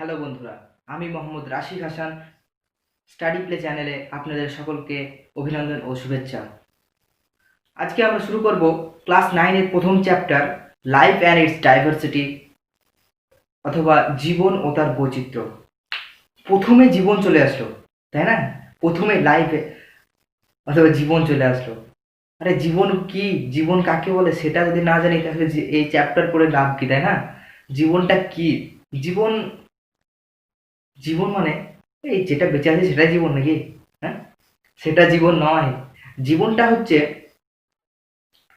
Hello বন্ধুরা, আমি Mohammad Rashid Hasan. Study play চ্যানেলে আপনাদের সকলকে অভিনন্দন ও শুভেচ্ছা। আজকে আমরা শুরু করব ক্লাস 9-এর প্রথম chapter life and it's diversity, অথবা জীবন ও তার বৈচিত্র্য। প্রথমে জীবন চলে আসলো, তাই না? প্রথমে লাইফে অথবা জীবন চলে আসলো। আরে জীবন কি, জীবন কাকে বলে সেটা যদি না জানি তাহলে এই চ্যাপ্টার পড়ে লাভ কি, তাই না? জীবনটা কি? জীবন জীবন মানে এই যেটা বেঁচে আছে সেটাই জীবন নাকি? হ্যাঁ, সেটা জীবন নয়। জীবনটা হচ্ছে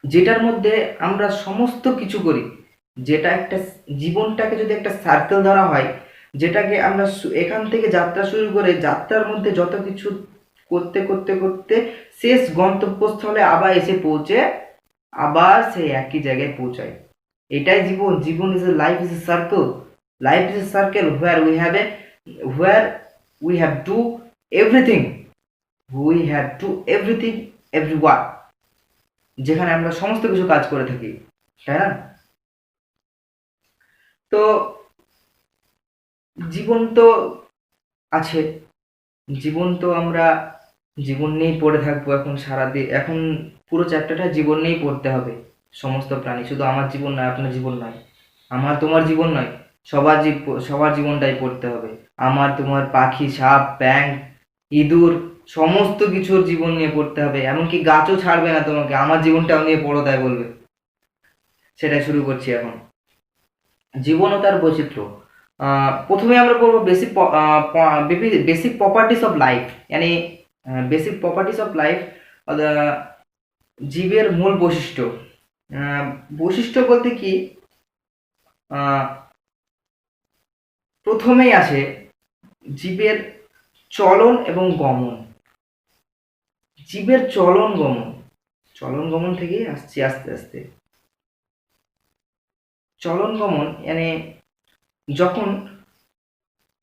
যেটার মধ্যে আমরা সমস্ত কিছু করি, যেটা একটা জীবনটাকে যদি একটা সার্কেল ধরা হয়, যেটাকে আমরা এখান থেকে যাত্রা শুরু করে যাত্রার মধ্যে যত কিছু করতে করতে করতে শেষ গন্তব্যস্থলে আবার এসে পৌঁছে আবার সেই একই জায়গায় পৌঁছায়, এটাই জীবন। জীবন is a life is a circle. Life is a circle where we have to everything we have to everything everywhere, যেখানে আমরা সমস্ত কিছু কাজ করে থাকি, তাই না? তো জীবন তো আছে, জীবন তো আমরা জীবন নিয়েই পড়ে থাকবো এখন সারাদিন। এখন পুরো চ্যাপ্টারটা জীবন নিয়েই পড়তে হবে। সমস্ত প্রাণী, শুধু আমার জীবন নয়, আপনার জীবন নয়, আমার তোমার জীবন নয়, সবার জীবনটাই পড়তে হবে। আমার তোমার পাখি, সাপ, ব্যাঙ, ইঁদুর, সমস্ত কিছুর জীবন নিয়ে পড়তে হবে। এমনকি গাছও ছাড়বে না তোমাকে, আমার জীবনটাও নিয়ে পড়ো তাই বলবে। সেটা শুরু করছি এখন। জীবন ও তার বৈচিত্র্য। প্রথমে আমরা পড়বো বেসিক প্রপার্টিস অফ লাইফ, यानी বেসিক প্রপার্টিস অফ লাইফ, জীবের মূল বৈশিষ্ট্য। বৈশিষ্ট্য বলতে কি, প্রথমেই আসে জীবের চলন এবং গমন। জীবের চলন গমন, চলন গমন থেকেই আসছে আস্তে আস্তে। চলন গমন মানে যখন,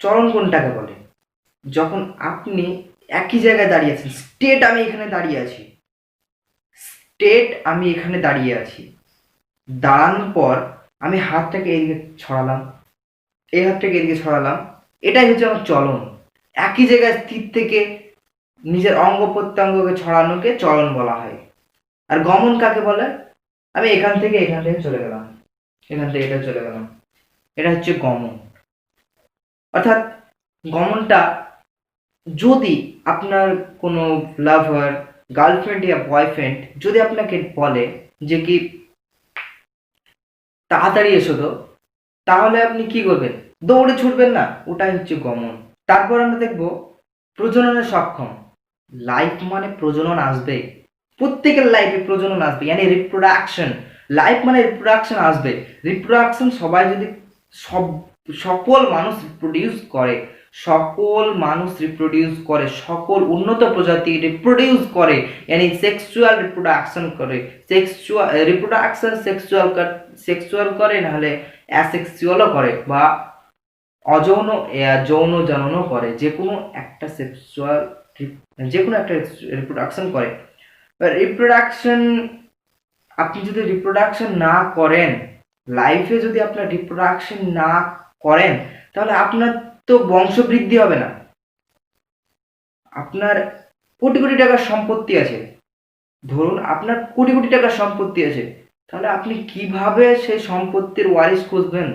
চলন কোনটাকে বলে? যখন আপনি একই জায়গায় দাঁড়িয়ে আছেন, আমি এখানে দাঁড়িয়ে আছি, আমি এখানে দাঁড়িয়ে আছি, দাঁড়ানোর পর আমি হাতটাকে এদিকে ছড়ালাম, এই হাতটাকে এদিকে ছড়ালাম, এটাই হচ্ছে আমার চলন। একই জায়গায় স্থির থেকে নিজের অঙ্গ প্রত্যঙ্গকে ছড়ানোকে চলন বলা হয়। আর গমন কাকে বলে? আমি এখান থেকে চলে গেলাম, এখান থেকে এটা চলে গেলাম, এটা হচ্ছে গমন। অর্থাৎ গমনটা, যদি আপনার কোনো লাভার, গার্লফ্রেন্ড ইয়া বয়ফ্রেন্ড যদি আপনাকে বলে যে কি তাড়াতাড়ি এসো তো, তাহলে আপনি কি করবেন? দৌড়ে ছুটবেন না, ওটাই হচ্ছে গমন। তারপর আমরা দেখব প্রজননে সক্ষম। লাইফ মানে প্রজনন আসবে, প্রত্যেকের লাইফে প্রজনন আসবে, মানে রিপ্রোডাকশন। লাইফ মানে রিপ্রোডাকশন আসবে। রিপ্রোডাকশন সবাই যদি সকল মানুষ রিপ্রোডিউস করে, সকল উন্নত প্রজাতি রিপ্রোডিউস করে, यानी সেক্সুয়াল রিপ্রোডাকশন করে। সেক্সুয়াল করে, নাহলে অ্যাসেক্সুয়ালও করে, বা অযৌন যৌন জননও করে। যে কোনো একটা রিপ্রোডাকশন করে। রিপ্রোডাকশন, আপনি যদি রিপ্রোডাকশন না করেন, লাইফে যদি আপনার রিপ্রোডাকশন না করেন, তাহলে আপনার তো বংশবৃদ্ধি হবে না। আপনার কোটি কোটি টাকার সম্পত্তি আছে, ধরুন আপনার কোটি কোটি টাকার সম্পত্তি আছে, তাহলে আপনি কিভাবে সেই সম্পত্তির ওয়ারিশ খুঁজবেন?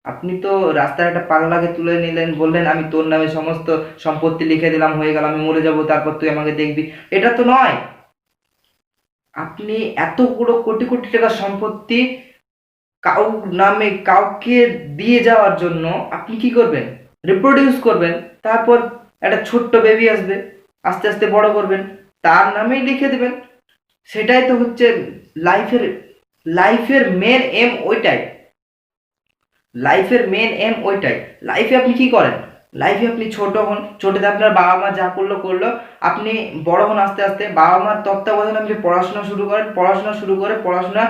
আপনি তো রাস্তায় একটা পাগলাকে তুলে নিলেন, বললেন আমি তোর নামে সমস্ত সম্পত্তি লিখে দিলাম, হয়ে গেল, আমি মরে যাব, তারপর তুই আমাকে দেখবি। এটা তো নয়। আপনি এত বড় কোটি কোটি টাকার সম্পত্তি কাউকে দিয়ে যাওয়ার জন্য আপনি কি করবেন? রিপ্রোডিউস করবেন। তারপর একটা ছোট্ট বেবি আসবে, আস্তে আস্তে বড় করবেন, তার নামেই লিখে দেবেন। সেটাই তো হচ্ছে লাইফের লাইফের মেন এম ওইটাই। লাইফে আপনি কি করেন? লাইফে আপনি ছোট হন, ছোটতে আপনার বাবা মা যা করলো করলো, আপনি বড় হন আস্তে আস্তে, বাবা মার তত্ত্বাবধানে আপনি পড়াশোনা শুরু করে পড়াশোনা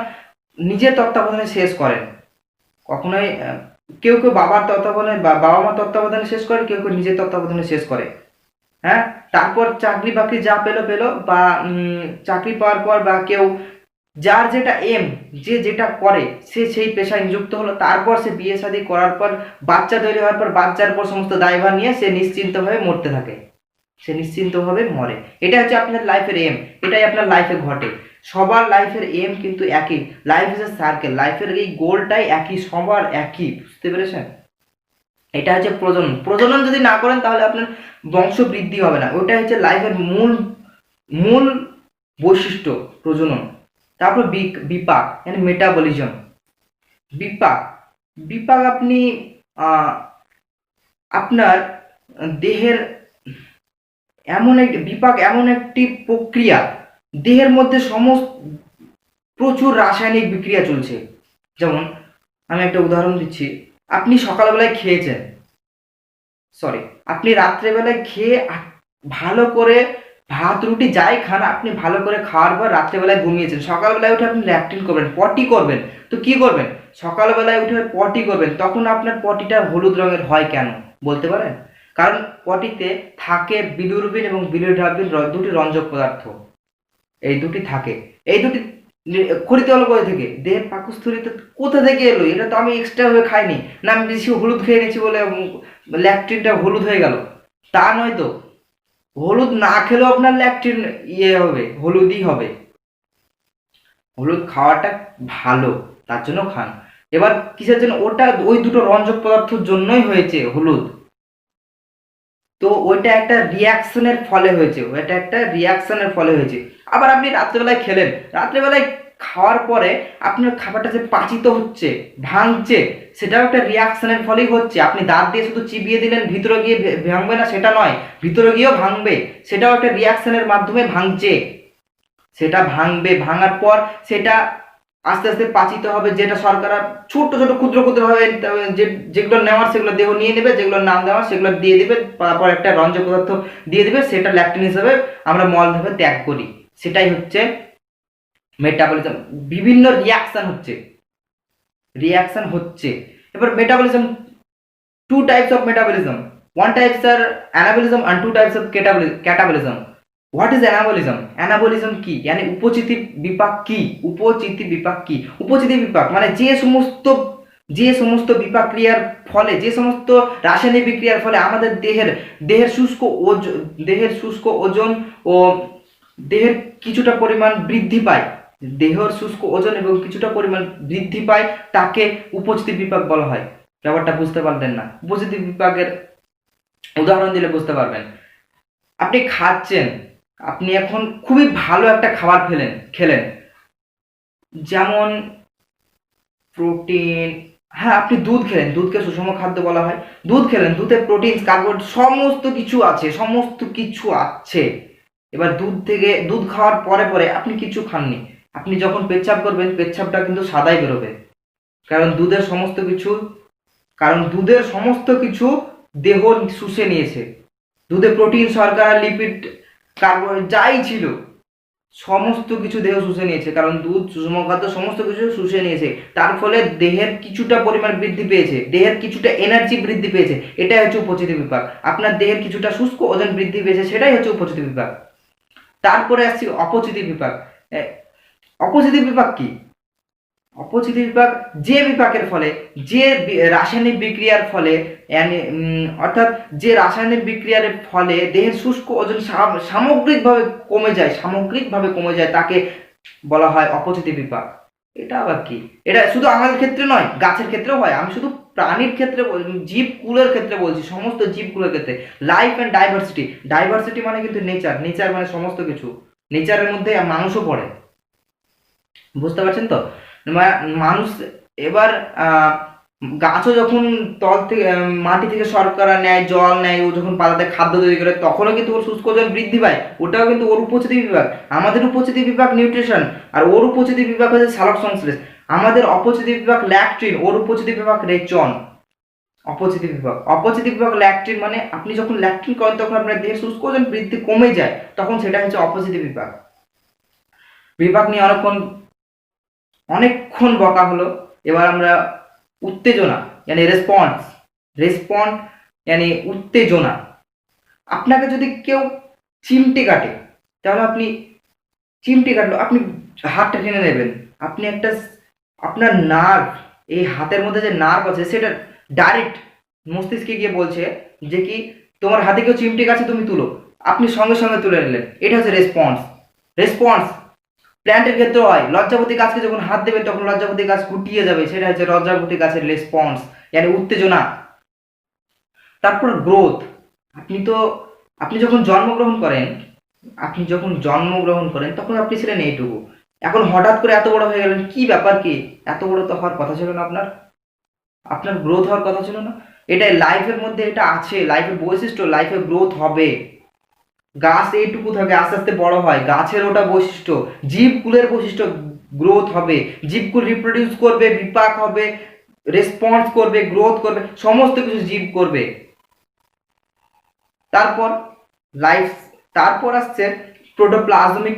নিজের তত্ত্বাবধানে শেষ করেন। কখনোই কেউ কেউ বাবা মার তত্ত্বাবধানে শেষ করে, কেউ কেউ নিজের তত্ত্বাবধানে শেষ করে। হ্যাঁ, তারপর চাকরি বাকরি যা পেলো, বা চাকরি পাওয়ার পর, বা কেউ যার যেটা এম, যে যেটা করে সে সেই পেশায় নিযুক্ত হলো, তারপর সে বিয়ে শাদী করার পর বাচ্চা তৈরি হওয়ার পর বাচ্চার পর সমস্ত দায়ভার নিয়ে সে নিশ্চিন্তভাবে মরতে থাকে, সে নিশ্চিন্তভাবে মরে। এটা হচ্ছে আপনার লাইফের এম, এটাই আপনার লাইফে ঘটে। সবার লাইফের এম কিন্তু একই, লাইফ ইজ এ সার্কেল, লাইফের এই গোলটাই একই, সবার একই, বুঝতে পেরেছেন? এটা হচ্ছে প্রজনন। প্রজনন যদি না করেন তাহলে আপনার বংশ বৃদ্ধি হবে না, ওটা হচ্ছে লাইফের মূল মূল বৈশিষ্ট্য, প্রজনন। তারপর বিপাক মানে মেটাবলিজম। বিপাক, বিপাক আপনি আপনার দেহের বিপাক এমন একটি প্রক্রিয়া, দেহের মধ্যে প্রচুর রাসায়নিক বিক্রিয়া চলছে। যেমন আমি একটা উদাহরণ দিচ্ছি, আপনি সকালবেলায় খেয়েছেন, আপনি রাত্রেবেলায় খেয়ে ভালো করে ভাত রুটি যাই খান, আপনি ভালো করে খাওয়ার পর রাত্রেবেলায় ঘুমিয়েছেন, সকালবেলায় উঠে আপনি ল্যাট্রিন করবেন, পটি করবেন। তো কি করবেন? সকালবেলায় উঠে পটি করবেন, তখন আপনার পটিটা হলুদ রঙের হয় কেন বলতে পারেন? কারণ পটিতে থাকে বিলিরুবিন এবং বিলিরুবিন দুটি রঞ্জক পদার্থ, এই দুটি থাকে। এই দুটি খরিতে হলো কোথা থেকে? দেহের পাকস্থলীতে কোথা থেকে এলো? এটা তো আমি এক্সট্রা ভাবে খাইনি, না আমি বেশি হলুদ খেয়ে নিয়েছি বলে ল্যাকটিনটা হলুদ হয়ে গেল, তা নয় তো। হলুদ না খেলেও আপনার ল্যাকটিন হবে, হলুদই হবে। হলুদ খাওয়াটা ভালো, তার জন্য খান। এবার কিসের জন্য? ওটা ওই দুটো রঞ্জক পদার্থের জন্যই হয়েছে হলুদ। তো ওইটা একটা রিয়াকশনের ফলে হয়েছে, ওইটা একটা রিয়াকশনের ফলে হয়েছে। আবার আপনি রাত্রেবেলায় খেলেন, রাত্রেবেলায় খাওয়ার পরে আপনার খাবারটা যে পাচিত হচ্ছে, ভাঙছে, সেটাও একটা রিয়াকশনের ফলেই হচ্ছে। আপনি দাঁত দিয়ে শুধু চিবিয়ে দিলেন, ভিতরে গিয়ে ভাঙবে না সেটা নয়, ভিতরে গিয়েও ভাঙবে, সেটাও একটা রিয়াকশনের মাধ্যমে ভাঙছে। সেটা ভাঙবে, ভাঙার পর সেটা আস্তে আস্তে পাচিত হবে, যেটা সরকার ছোট ছোট ক্ষুদ্র ক্ষুদ্র হবে, যেগুলো নেওয়ার সেগুলো দেহ নিয়ে নেবে, যেগুলো না নেওয়ার সেগুলো দিয়ে দিবে, তারপর একটা রঞ্জক পদার্থ দিয়ে দিবে, সেটা ল্যাকটিন হিসেবে আমরা মলভাবে ত্যাগ করি। সেটাই হচ্ছে মেটাবলিজম। বিভিন্ন রিয়াকশন হচ্ছে। এবার metabolism, two types of metabolism, one types আর anabolism and two types of catabolism. What is anabolism? Anabolism কি, মানে উপচিতি বিপাক কি? উপচিতি বিপাক কি? উপচিতি বিপাক মানে যে সমস্ত বিপাক ক্রিয়ার ফলে, যে সমস্ত রাসায়নিক বিক্রিয়ার ফলে আমাদের দেহের শুষ্ক ওজন ও দেহের কিছুটা পরিমাণ বৃদ্ধি পায়, দেহের শুষ্ক ওজন এবং কিছুটা পরিমাণ বৃদ্ধি পায়, তাকে উপচিতি বিপাক বলা হয়। ব্যাপারটা বুঝতে পারলেন না? উপচিতি বিপাকের উদাহরণ দিলে বুঝতে পারবেন। আপনি খাচ্ছেন, আপনি এখন খুবই ভালো একটা খাবার খেলেন, যেমন প্রোটিন, হ্যাঁ আপনি দুধ খেলেন, দুধকে সুষম খাদ্য বলা হয়। দুধ খেলেন, দুধে প্রোটিন, কার্বোহাইড্রেট সমস্ত কিছু আছে। এবার দুধ খাওয়ার পরে পরে আপনি কিছু খাননি, আপনি যখন পেচ্ছাপ করবেন, পেচ্ছাপটা কিন্তু সাদাই বেরোবে, কারণ দুধের সমস্ত কিছু দেহ শুষে নিয়েছে। দুধে প্রোটিন, শর্করা, লিপিড, কার্বোহাইড্রেট যাই ছিল সমস্ত কিছু দেহ শুষে নিয়েছে, কারণ দুধ সুষম খাদ্য সমস্ত কিছু শুষে নিয়েছে। তার ফলে দেহের কিছুটা পরিমাণ বৃদ্ধি পেয়েছে, দেহের কিছুটা এনার্জি বৃদ্ধি পেয়েছে, এটাই হচ্ছে উপচিতি বিপাক। আপনার দেহের কিছুটা শুষ্ক ওজন বৃদ্ধি পেয়েছে, সেটাই হচ্ছে উপচিতি বিপাক। তারপরে আসছি অপচিতি বিপাক। অপচিতি বিপাক কি? অপচিতি বিপাক যে বিপাকের ফলে, যে রাসায়নিক বিক্রিয়ার ফলে, অর্থাৎ যে রাসায়নিক বিক্রিয়ার ফলে দেহের শুষ্ক ওজন সামগ্রিকভাবে কমে যায়, তাকে বলা হয় অপচিতি বিপাক। এটা আবার কি? এটা শুধু আমাদের ক্ষেত্রে নয়, গাছের ক্ষেত্রেও হয়। আমি শুধু প্রাণীর ক্ষেত্রে, জীবকুলের ক্ষেত্রে বলছি, সমস্ত জীবকুলের ক্ষেত্রে। লাইফ অ্যান্ড ডাইভার্সিটি মানে কিন্তু নেচার মানে সমস্ত কিছু, নেচারের মধ্যে মানুষও পড়ে, বুঝতে পারছেন তো? মানুষ এবার গাছও যখন তল থেকে মাটি থেকে শর্করা নেয়, জল নেয়, ও যখন পাতাতে খাদ্য তৈরি করে, তখনও কিন্তু ওর শুষ্ক ওজন বৃদ্ধি পায়, ওটাও কিন্তু ওর উপচিতি বিভাগ। আমাদের উপচিতি বিভাগ নিউট্রিশন, আর ওর উপচিতি বিভাগ হচ্ছে সালোক সংশ্লেষ। আমাদের অপচিতি বিভাগ ল্যাকটিন, ওর উপচিতি বিভাগ রেচন। অপচিতি বিভাগ ল্যাকটিন মানে আপনি যখন ল্যাকটিন করেন তখন আপনার দেহের শুষ্ক ওজন বৃদ্ধি কমে যায়, তখন সেটা হচ্ছে অপচিতি বিভাগ নিয়ে অনেকক্ষণ বকা হলো। এবার আমরা উত্তেজনা মানে রেসপন্স মানে উত্তেজনা। আপনাকে যদি কেউ চিমটে কাটে, তাহলে চিমটে কাটলো, আপনি হাতটা টেনে নেবেন, আপনি একটা আপনার নার্ভ, এই হাতের মধ্যে যে নার্ভ আছে সেটা ডাইরেক্ট মস্তিষ্কে গিয়ে বলছে যে কি তোমার হাতে কেউ চিমটি গাছে, তুমি তুলো, আপনি সঙ্গে সঙ্গে তুলে নিলেন। এটা হচ্ছে রেসপন্স। রেসপন্স প্ল্যান্টের ক্ষেত্রে হয়, লজ্জাপতি গাছকে যখন হাত দেবেন তখন লজ্জাপতি গাছ গুটিয়ে যাবে, সেটা হচ্ছে লজ্জাপতি গাছের রেসপন্স, মানে উত্তেজনা। তারপর গ্রোথ। আপনি তো আপনি যখন জন্মগ্রহণ করেন, তখন আপনি ছিলেন এইটুকু, এখন হঠাৎ করে এত বড় হয়ে গেলেন, কি ব্যাপার কি? এত বড় তো হওয়ার কথা ছিল না, আপনার আপনার গ্রোথ হওয়ার কথা ছিল না? এটাই লাইফের মধ্যে, এটা আছে লাইফের বৈশিষ্ট্য, লাইফে গ্রোথ হবে। গাছ এইটুকু থাকে, আস্তে আস্তে বড় হয়, গাছের ওটা বৈশিষ্ট্য। জীবকুলের বৈশিষ্ট্য, গ্রোথ হবে, জীবকুল রিপ্রোডিউস করবে, বিপাক হবে, রেসপন্স করবে, গ্রোথ করবে, সমস্ত কিছু জীব করবে। তারপর লাইফ, তারপর আসছে protoplasmic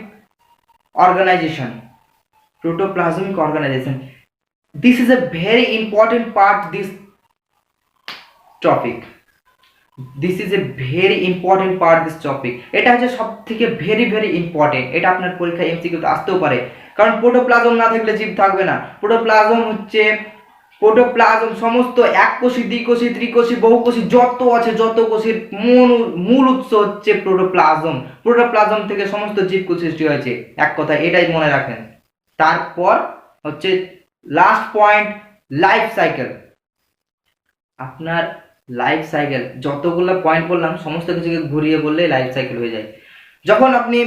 organisation. Protoplasmic organisation, this is a very important part, this topic, this is a very important part, this topic. এটা হচ্ছে সব থেকে ভেরি ভেরি ইম্পর্টেন্ট। এটা আপনার পরীক্ষায় এমসিকিউতে আসতেও পারে, কারণ প্রোটোপ্লাজম না থাকলে জীব থাকবে না। প্রোটোপ্লাজম সমস্ত এককোষী, দ্বিকোষী, ত্রিকোষী, বহুকোষী যত আছে, যত কোষীর মূল উৎস হচ্ছে প্রোটোপ্লাজম। প্রোটোপ্লাজম থেকে সমস্ত জীবকোষ সৃষ্টি হয়েছে, এক কথা এটাই মনে রাখেন। তারপর হচ্ছে লাস্ট পয়েন্ট, লাইফ সাইকেল। আপনার লাইফ সাইকেল, যতগুলো পয়েন্ট বললাম সমস্ত কিছুকে ঘুরিয়ে বললে লাইফ সাইকেল হয়ে যায়। যখন আপনি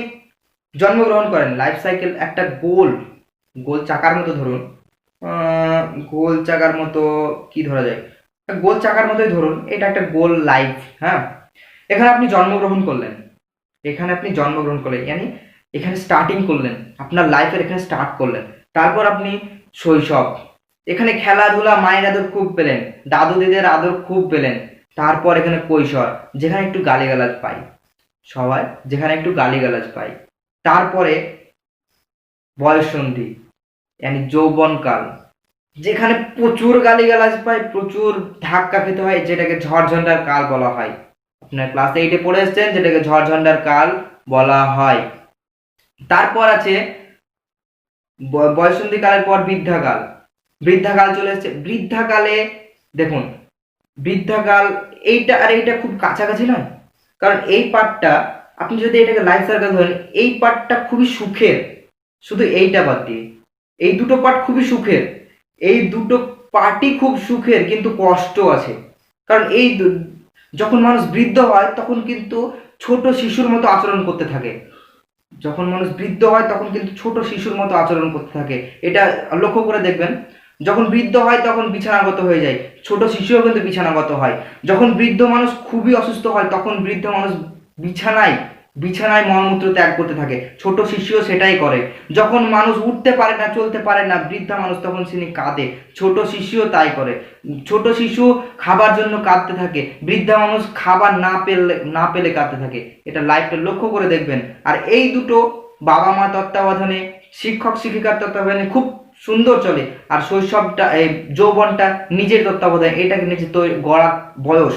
জন্মগ্রহণ করেন, লাইফ সাইকেল একটা গোল গোল চাকার মতো ধরুন, গোল চাকার মতো কি ধরা যায়, গোল চাকার মতোই ধরুন, এটা একটা গোল লাইফ। হ্যাঁ, এখানে আপনি জন্মগ্রহণ করলেন, মানে এখানে স্টার্টিং করলেন, আপনার লাইফের এখানে স্টার্ট করলেন। তারপর আপনি শৈশব, এখানে খেলাধুলা, মায়ের আদর খুব পেলেন, দাদু দিদের আদর খুব পেলেন। তারপর এখানে কৈশোর, যেখানে একটু গালিগালাজ পাই সবাই, যেখানে একটু গালিগালাজ পাই। তারপরে বয়ঃসন্ধি, মানে যৌবনকাল, যেখানে প্রচুর গালিগালাজ পাই, প্রচুর ধাক্কা খেতে হয়, যেটাকে ঝড়ঝন্ডার কাল বলা হয়। আপনার ক্লাস 8-এ পড়ে এসেছেন, যেটাকে ঝড়ঝন্ডার কাল বলা হয়। তারপর আছে বয়ঃসন্ধি কালের পর বৃদ্ধাকাল। বৃদ্ধাকাল চলে এসেছে। বৃদ্ধাকালে দেখুন, বৃদ্ধাকাল এইটা আর এইটা খুব কাছাকাছি নয়, কারণ এই পার্টটা, আপনি যদি এটাকে লাইফ সার্কেল ধরেন, এই পার্টটা খুবই সুখের, শুধু এইটা বাদ দিয়ে এই দুটো পার্ট খুবই সুখের, এই দুটো পার্টই খুব সুখের, কিন্তু কষ্ট আছে। কারণ যখন মানুষ বৃদ্ধ হয় তখন কিন্তু ছোট শিশুর মতো আচরণ করতে থাকে, যখন মানুষ বৃদ্ধ হয় তখন কিন্তু ছোট শিশুর মতো আচরণ করতে থাকে। এটা লক্ষ্য করে দেখবেন, যখন বৃদ্ধ হয় তখন বিছানাগত হয়ে যায়, ছোট শিশুও কিন্তু বিছানাগত হয়। যখন বৃদ্ধ মানুষ খুবই অসুস্থ হয় তখন বৃদ্ধ মানুষ বিছানায় বিছানায় মলমূত্র ত্যাগ করতে থাকে, ছোট শিশুও সেটাই করে। যখন মানুষ উঠতে পারে না, চলতে পারে না, বৃদ্ধা মানুষ, তখন তিনি কাঁদে, ছোট শিশুও তাই করে। ছোট শিশু খাবার জন্য কাঁদতে থাকে, বৃদ্ধা মানুষ খাবার না পেলে কাঁদতে থাকে। এটা লাইফটা লক্ষ্য করে দেখবেন। আর এই দুটো বাবা মা তত্ত্বাবধানে, শিক্ষক শিক্ষিকার তত্ত্বাবধানে খুব সুন্দর চলে। আর শৈশবটা, এই যৌবনটা নিজের তত্ত্বাবধানে, এটাকে নিজে তৈরি গড়া বয়স।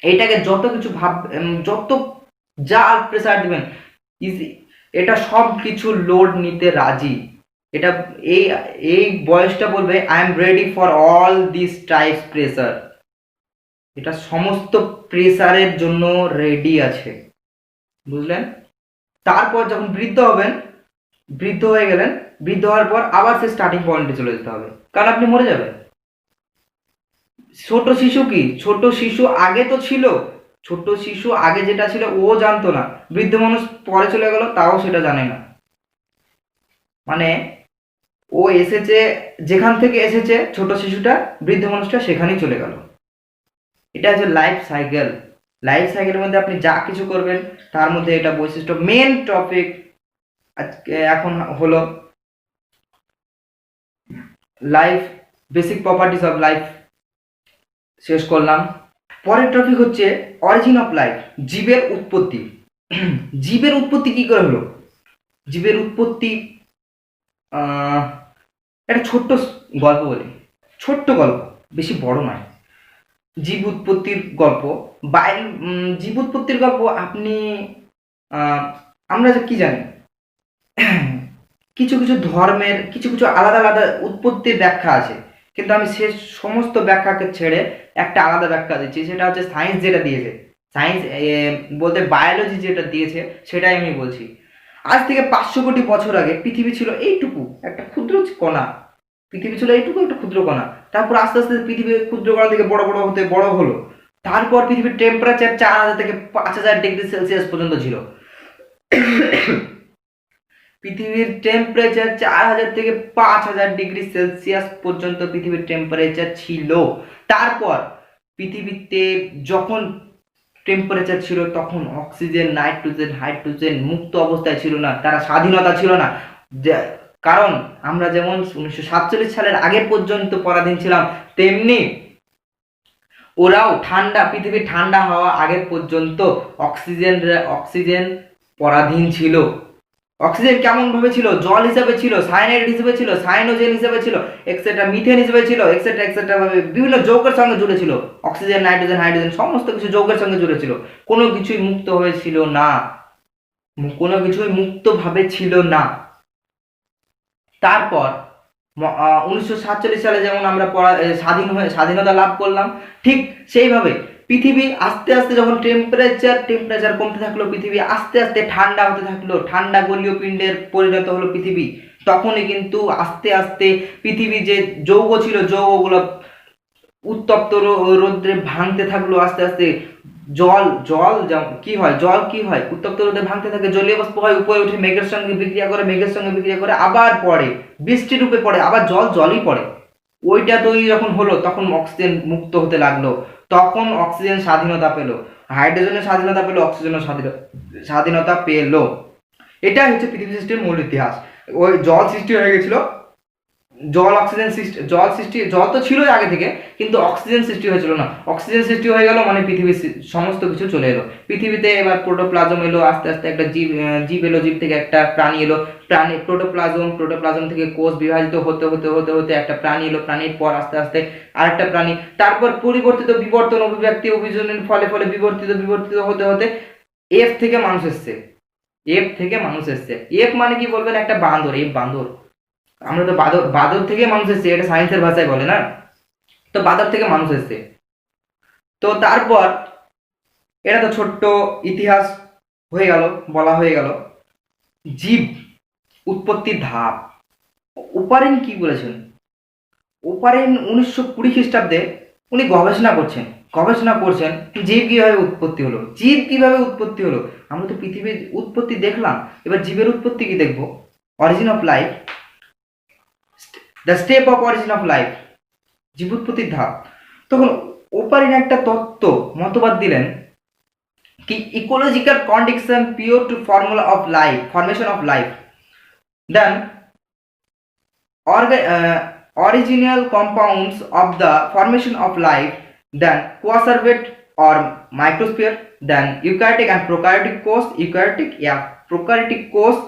এইটাকে যত কিছু যত যা প্রেসার দিবেন, ইজি, এটা সব কিছু লোড নিতে রাজি। এটা এই এই বয়সটা বলবে I am ready for all this types pressure, এটা সমস্ত প্রেসারের জন্য রেডি আছে, বুঝলেন? তারপর যখন বৃদ্ধ হবেন, বৃদ্ধ হয়ে গেলেন, বৃদ্ধ হওয়ার পর আবার সে স্টার্টিং পয়েন্টে চলে যেতে হবে, কারণ আপনি মরে যাবেন। ছোট শিশু কি, ছোট শিশু আগে তো ছিল, ছোট শিশু আগে যেটা ছিল ও জানতো না, বৃদ্ধ মানুষ পরে চলে গেল তাও সেটা জানে না। মানে ও এসেছে, যেখান থেকে এসেছে ছোট শিশুটা, বৃদ্ধ মানুষটা সেখানেই চলে গেল। এটা হচ্ছে লাইফ সাইকেল। লাইফ সাইকেলের মধ্যে আপনি যা কিছু করবেন তার মধ্যে এটা বৈশিষ্ট্য। মেন টপিক আজকে এখন হলো life, basic properties of life শেষ করলাম। পরের টপিক হচ্ছে অরিজিন অফ লাইফ, জীবের উৎপত্তি। জীবের উৎপত্তি কি করে হলো? জীবের উৎপত্তি, একটা ছোট্ট গল্প বলি, ছোট্ট গল্প, বেশি বড় নয়। জীব উৎপত্তির গল্প, জীব উৎপত্তির গল্প। আপনি আমরা কি জানি, কিছু কিছু ধর্মের কিছু কিছু আলাদা আলাদা উৎপত্তির ব্যাখ্যা আছে, কিন্তু আমি সে সমস্ত ব্যাখ্যাকে ছেড়ে একটা আলাদা ব্যাখ্যা দিচ্ছি, সেটা হচ্ছে সায়েন্স যেটা দিয়েছে। সায়েন্স বলতে বায়োলজি যেটা দিয়েছে সেটাই আমি বলছি। আজ থেকে 500 কোটি বছর আগে পৃথিবী ছিল এইটুকু একটা ক্ষুদ্র কণা। পৃথিবী ছিল এইটুকু একটা ক্ষুদ্র কণা। তারপর আস্তে আস্তে পৃথিবী ক্ষুদ্র কণা থেকে বড় বড় হতে বড় হলো। তারপর পৃথিবীর টেম্পারেচার 4000 থেকে 5000 ডিগ্রি সেলসিয়াস পর্যন্ত ছিল। পৃথিবীর টেম্পারেচার 4000 থেকে 5000 ডিগ্রি সেলসিয়াস পর্যন্ত পৃথিবীর টেম্পারেচার ছিল। তারপর পৃথিবীতে যখন টেম্পারেচার ছিল তখন অক্সিজেন, নাইট্রোজেন, হাইড্রোজেন মুক্ত অবস্থায় ছিল না, তারা স্বাধীনতা ছিল না। কারণ আমরা যেমন 1947 সালের আগে পর্যন্ত পরাধীন ছিলাম, তেমনি ওরাও পৃথিবীর ঠান্ডা হওয়া আগে পর্যন্ত অক্সিজেন পরাধীন ছিল। অক্সিজেন কেমন ভাবে ছিল? জল হিসাবে ছিল, সায়ানাইড হিসেবে ছিল, সায়ানোজেন হিসেবে ছিল, এক্সেট্রা, মিথেন হিসেবে ছিল, এক্সেট্রা এক্সেট্রা ভাবে বিভিন্ন যৌগের সঙ্গে জুড়ে ছিল। অক্সিজেন, নাইট্রোজেন, হাইড্রোজেন সমস্ত কিছু যৌগের সঙ্গে জুড়ে ছিল। কোনো কিছুই মুক্ত হয়েছিল না, কোনো কিছুই মুক্ত ভাবে ছিল না। তারপর 1947 সালে যেমন আমরা স্বাধীনতা লাভ করলাম, ঠিক সেইভাবে পৃথিবী আস্তে আস্তে যখন টেম্পারেচার কমতে থাকলো, পৃথিবী আস্তে আস্তে ঠান্ডা হতে থাকলো, ঠান্ডা গলীয় পিণ্ডের পরিণত হলো পৃথিবী। তখনই কিন্তু আস্তে আস্তে পৃথিবী যে যৌগ ছিল, যৌগগুলো উত্তপ্ত রৌদ্রে ভাঙতে থাকলো আস্তে আস্তে। জল জল জল কি হয় উত্তপ্ত রোদে ভাঙতে থাকে, জলীয় বাষ্প হয়, উপরে উঠে মেঘের সঙ্গে বিক্রিয়া করে আবার পড়ে, বৃষ্টি রূপে পড়ে, আবার জলই পড়ে। ওইটা তৈরি যখন হলো তখন অক্সিজেন মুক্ত হতে লাগলো, তখন অক্সিজেন স্বাধীনতা পেল, হাইড্রোজেনের স্বাধীনতা পেল, অক্সিজেনের স্বাধীনতা পেল। এটা হচ্ছে পৃথিবী সৃষ্টির মূল ইতিহাস। ওই জল সৃষ্টি হয়ে গেছিল, জল তো ছিল আগে থেকে, কিন্তু অক্সিজেন সৃষ্টি হয়েছিল না। অক্সিজেন সৃষ্টি হয়ে গেল মানে পৃথিবীর সমস্ত কিছু চলে এলো পৃথিবীতে। এবার প্রোটোপ্লাজম এলো, আস্তে আস্তে একটা জীব এলো, জীব থেকে একটা প্রাণী এলো, প্রোটোপ্লাজম থেকে কোষ বিভাজিত হতে হতে হতে হতে একটা প্রাণী এলো, প্রাণীর পর আস্তে আস্তে আরেকটা প্রাণী, তারপর বিবর্তন, অভিব্যক্তি, অভিযোজনের ফলে ফলে বিবর্তিত হতে হতে এফ থেকে মানুষ এসছে। এফ মানে কি বলবেন? একটা বান্দর, বান্দর। আমরা তো বাদর থেকে মানুষ এসছে, এটা সায়েন্সের ভাষায় বলে না, তো বাদর থেকে মানুষ এসছে। তো তারপর এটা তো ছোট্ট ইতিহাস হয়ে গেল, বলা হয়ে গেল। জীব উৎপত্তির ধাপ। ওপারেন কি বলেছেন? ওপারেন 1920 খ্রিস্টাব্দে উনি গবেষণা করছেন জীব কিভাবে উৎপত্তি হলো। আমরা তো পৃথিবীর উৎপত্তি দেখলাম, এবার জীবের উৎপত্তি কি দেখবো। Origin of life, the step of origin of life, জীব উৎপত্তির ধাপ। তখন ওপারিন একটা মতবাদ দিলেন কি ecological condition prior to formation of life, then original compounds of the formation of life, then coacervate or microsphere, then eukaryotic and prokaryotic course,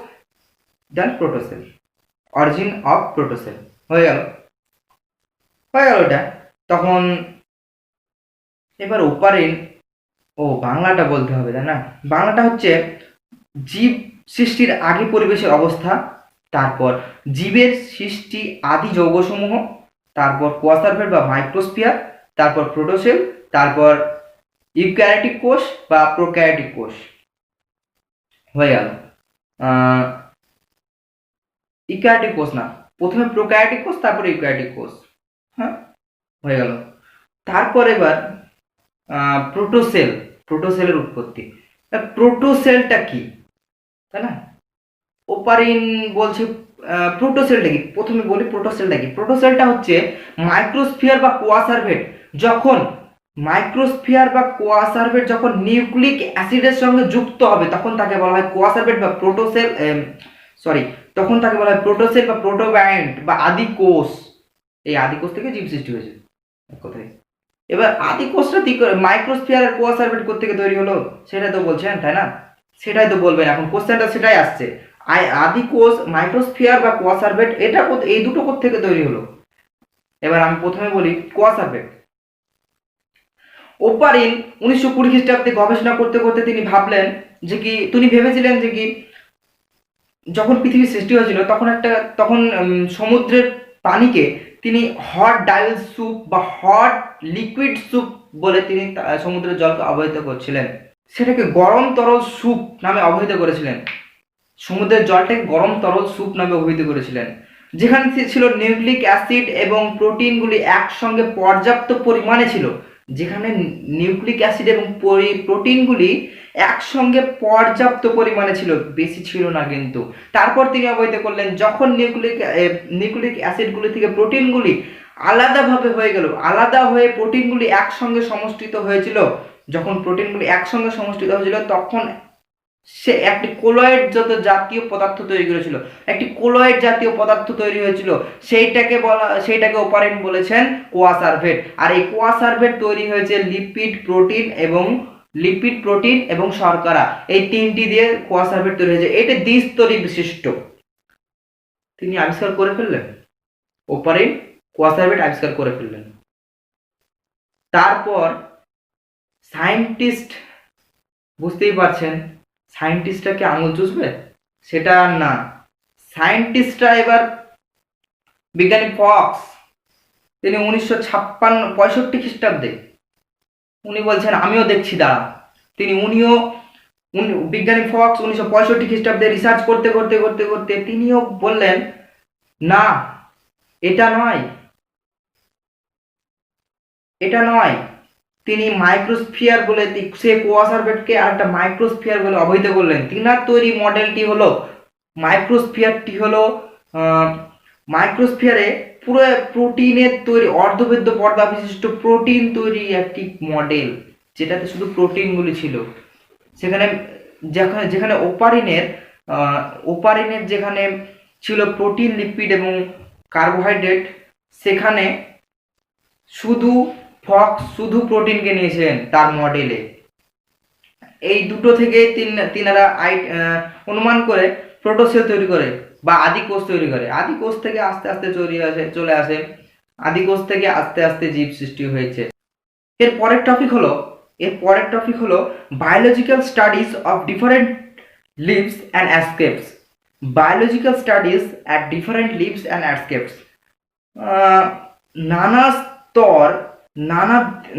then protocell, origin of protocell হয়ে গেল এটা। তখন এবার ওপারেন বাংলাটা বলতে হবে, তাই না? বাংলাটা হচ্ছে জীব সৃষ্টির আগে পরিবেশের অবস্থা, তারপর জীবের সৃষ্টি আদি যৌগসমূহ, তারপর কোয়াসারভেট বা মাইক্রোস্ফিয়ার, তারপর প্রোটোসেল, তারপর ইউক্যারিওটিক কোষ বা প্রোক্যারিওটিক কোষ হয়ে গেল। ইউক্যারিওটিক কোষ না, প্রথমে প্রোক্যারিওটিক কোষ, তারপর ইউক্যারিওটিক কোষ, হ্যাঁ হয়ে গেল। তারপর এবার প্রোটোসেলের উৎপত্তি। প্রোটোসেলটা কি, তাই না? ওপারিন বলছে প্রোটোসেলটা কি। প্রথমে বলি প্রোটোসেলটা কি। প্রোটোসেলটা হচ্ছে মাইক্রোস্ফিয়ার বা কোয়াসার্ভেট যখন নিউক্লিক অ্যাসিডের সঙ্গে যুক্ত হবে তখন তাকে বলা হয় কোয়াসার্ভেট বা তখন তাকে বলা হয় প্রোটোসেল বা প্রোটোবায়ন্ট বা আদি কোষ। এই আদি কোষ থেকে জীব সৃষ্টি হয়েছে কথায়। এবার আদি কোষটা কি করে মাইক্রোস্ফিয়ার আর কোয়াসার্ভেট থেকে তৈরি হলো সেটা তো বলছেন, তাই না? সেটাই তো বলবেন এখন, কোশ্চেনটা সেটাই আসছে। আদি কোষ, মাইক্রোস্ফিয়ার বা কোয়াসার্ভেট, এটা এই দুটো কোষ থেকে তৈরি হলো। এবার আমি প্রথমে বলি কোয়াসার্ভেট। ওপারিন 1920 খ্রিস্টাব্দে গবেষণা করতে করতে তিনি ভেবেছিলেন যে কি যখন পৃথিবী সৃষ্টি হয়েছিল তখন সমুদ্রের পানিকে তিনি হট ডাইল স্যুপ বা হট লিকুইড স্যুপ বলে তিনি সমুদ্রের জলকে অবহিত করছিলেন, সেটাকে গরম তরল স্যুপ নামে অবহিত করেছিলেন। সমুদ্রের জলটাকে গরম তরল স্যুপ নামে অভিহিত করেছিলেন, যেখানে ছিল নিউক্লিক অ্যাসিড এবং প্রোটিনগুলি একসঙ্গে পর্যাপ্ত পরিমাণে ছিল, যেখানে নিউক্লিক অ্যাসিড এবং প্রোটিনগুলি একসঙ্গে পর্যাপ্ত পরিমাণে ছিল, বেশি ছিল না কিন্তু। তারপর তিনি অবহিত করলেন যখন নিউক্লিক অ্যাসিডগুলি থেকে প্রোটিনগুলি আলাদাভাবে হয়ে গেল, আলাদা হয়ে প্রোটিনগুলি একসঙ্গে সমষ্টিত হয়েছিল, যখন প্রোটিনগুলি একসঙ্গে সমষ্টিত হয়েছিল তখন সে একটি কোলয়েড জাতীয় পদার্থ তৈরি করেছিল, একটি কোলয়েড জাতীয় পদার্থ তৈরি হয়েছিল, সেইটাকে ওপারেন বলেছেন কোয়াসার্ভেট। আর এই কোয়াসার্ভেট তৈরি হয়েছে লিপিড প্রোটিন এবং শর্করা, এই তিনটি দিয়ে কোয়াসার্ভেট তৈরি হয়েছে। এটা দ্বিস্তরী বিশিষ্ট তিনি আবিষ্কার করে ফেললেন, ওপারেন কোয়াসার্ভেট আবিষ্কার করে ফেললেন। তারপর সায়েন্টিস্ট, বুঝতেই পারছেন সায়েন্টিস্টরা কি আঙুল চুষবে? সেটা আর না। সায়েন্টিস্টরা এবার বিজ্ঞানী ফক্স, তিনি 1965 খ্রিস্টাব্দে উনি বলছেন আমিও দেখছি দাঁড়া। বিজ্ঞানী ফক্স 1965 খ্রিস্টাব্দে রিসার্চ করতে করতে করতে করতে তিনিও বললেন না, এটা নয়। তিনি মাইক্রোস্ফিয়ার বলে সে কোয়াসার্ভেটকে আরেকটা মাইক্রোস্ফিয়ার বলে অবহিত করলেন। তিনার তৈরি মডেলটি হলো মাইক্রোস্ফিয়ারে পুরো প্রোটিনের তৈরি অর্ধবেদ্য পর্দা বিশিষ্ট প্রোটিন তৈরি একটি মডেল, যেটাতে শুধু প্রোটিনগুলি ছিল। যেখানে ওপারিনের যেখানে ছিল প্রোটিন, লিপিড এবং কার্বোহাইড্রেট, সেখানে শুধু প্রোটিনকে নিয়েছিলেন তার মডেলে। এই দুটো থেকে তিনারা অনুমান করে প্রোটোসেল তৈরি করে বা আদি কোষ তৈরি করে। আদি কোষ থেকে আস্তে আস্তে চলে আসে, আদি কোষ থেকে আস্তে আস্তে জীব সৃষ্টি হয়েছে। এর পরের টপিক হলো biological studies of different lives and aspects. Biological studies at different lives and aspects.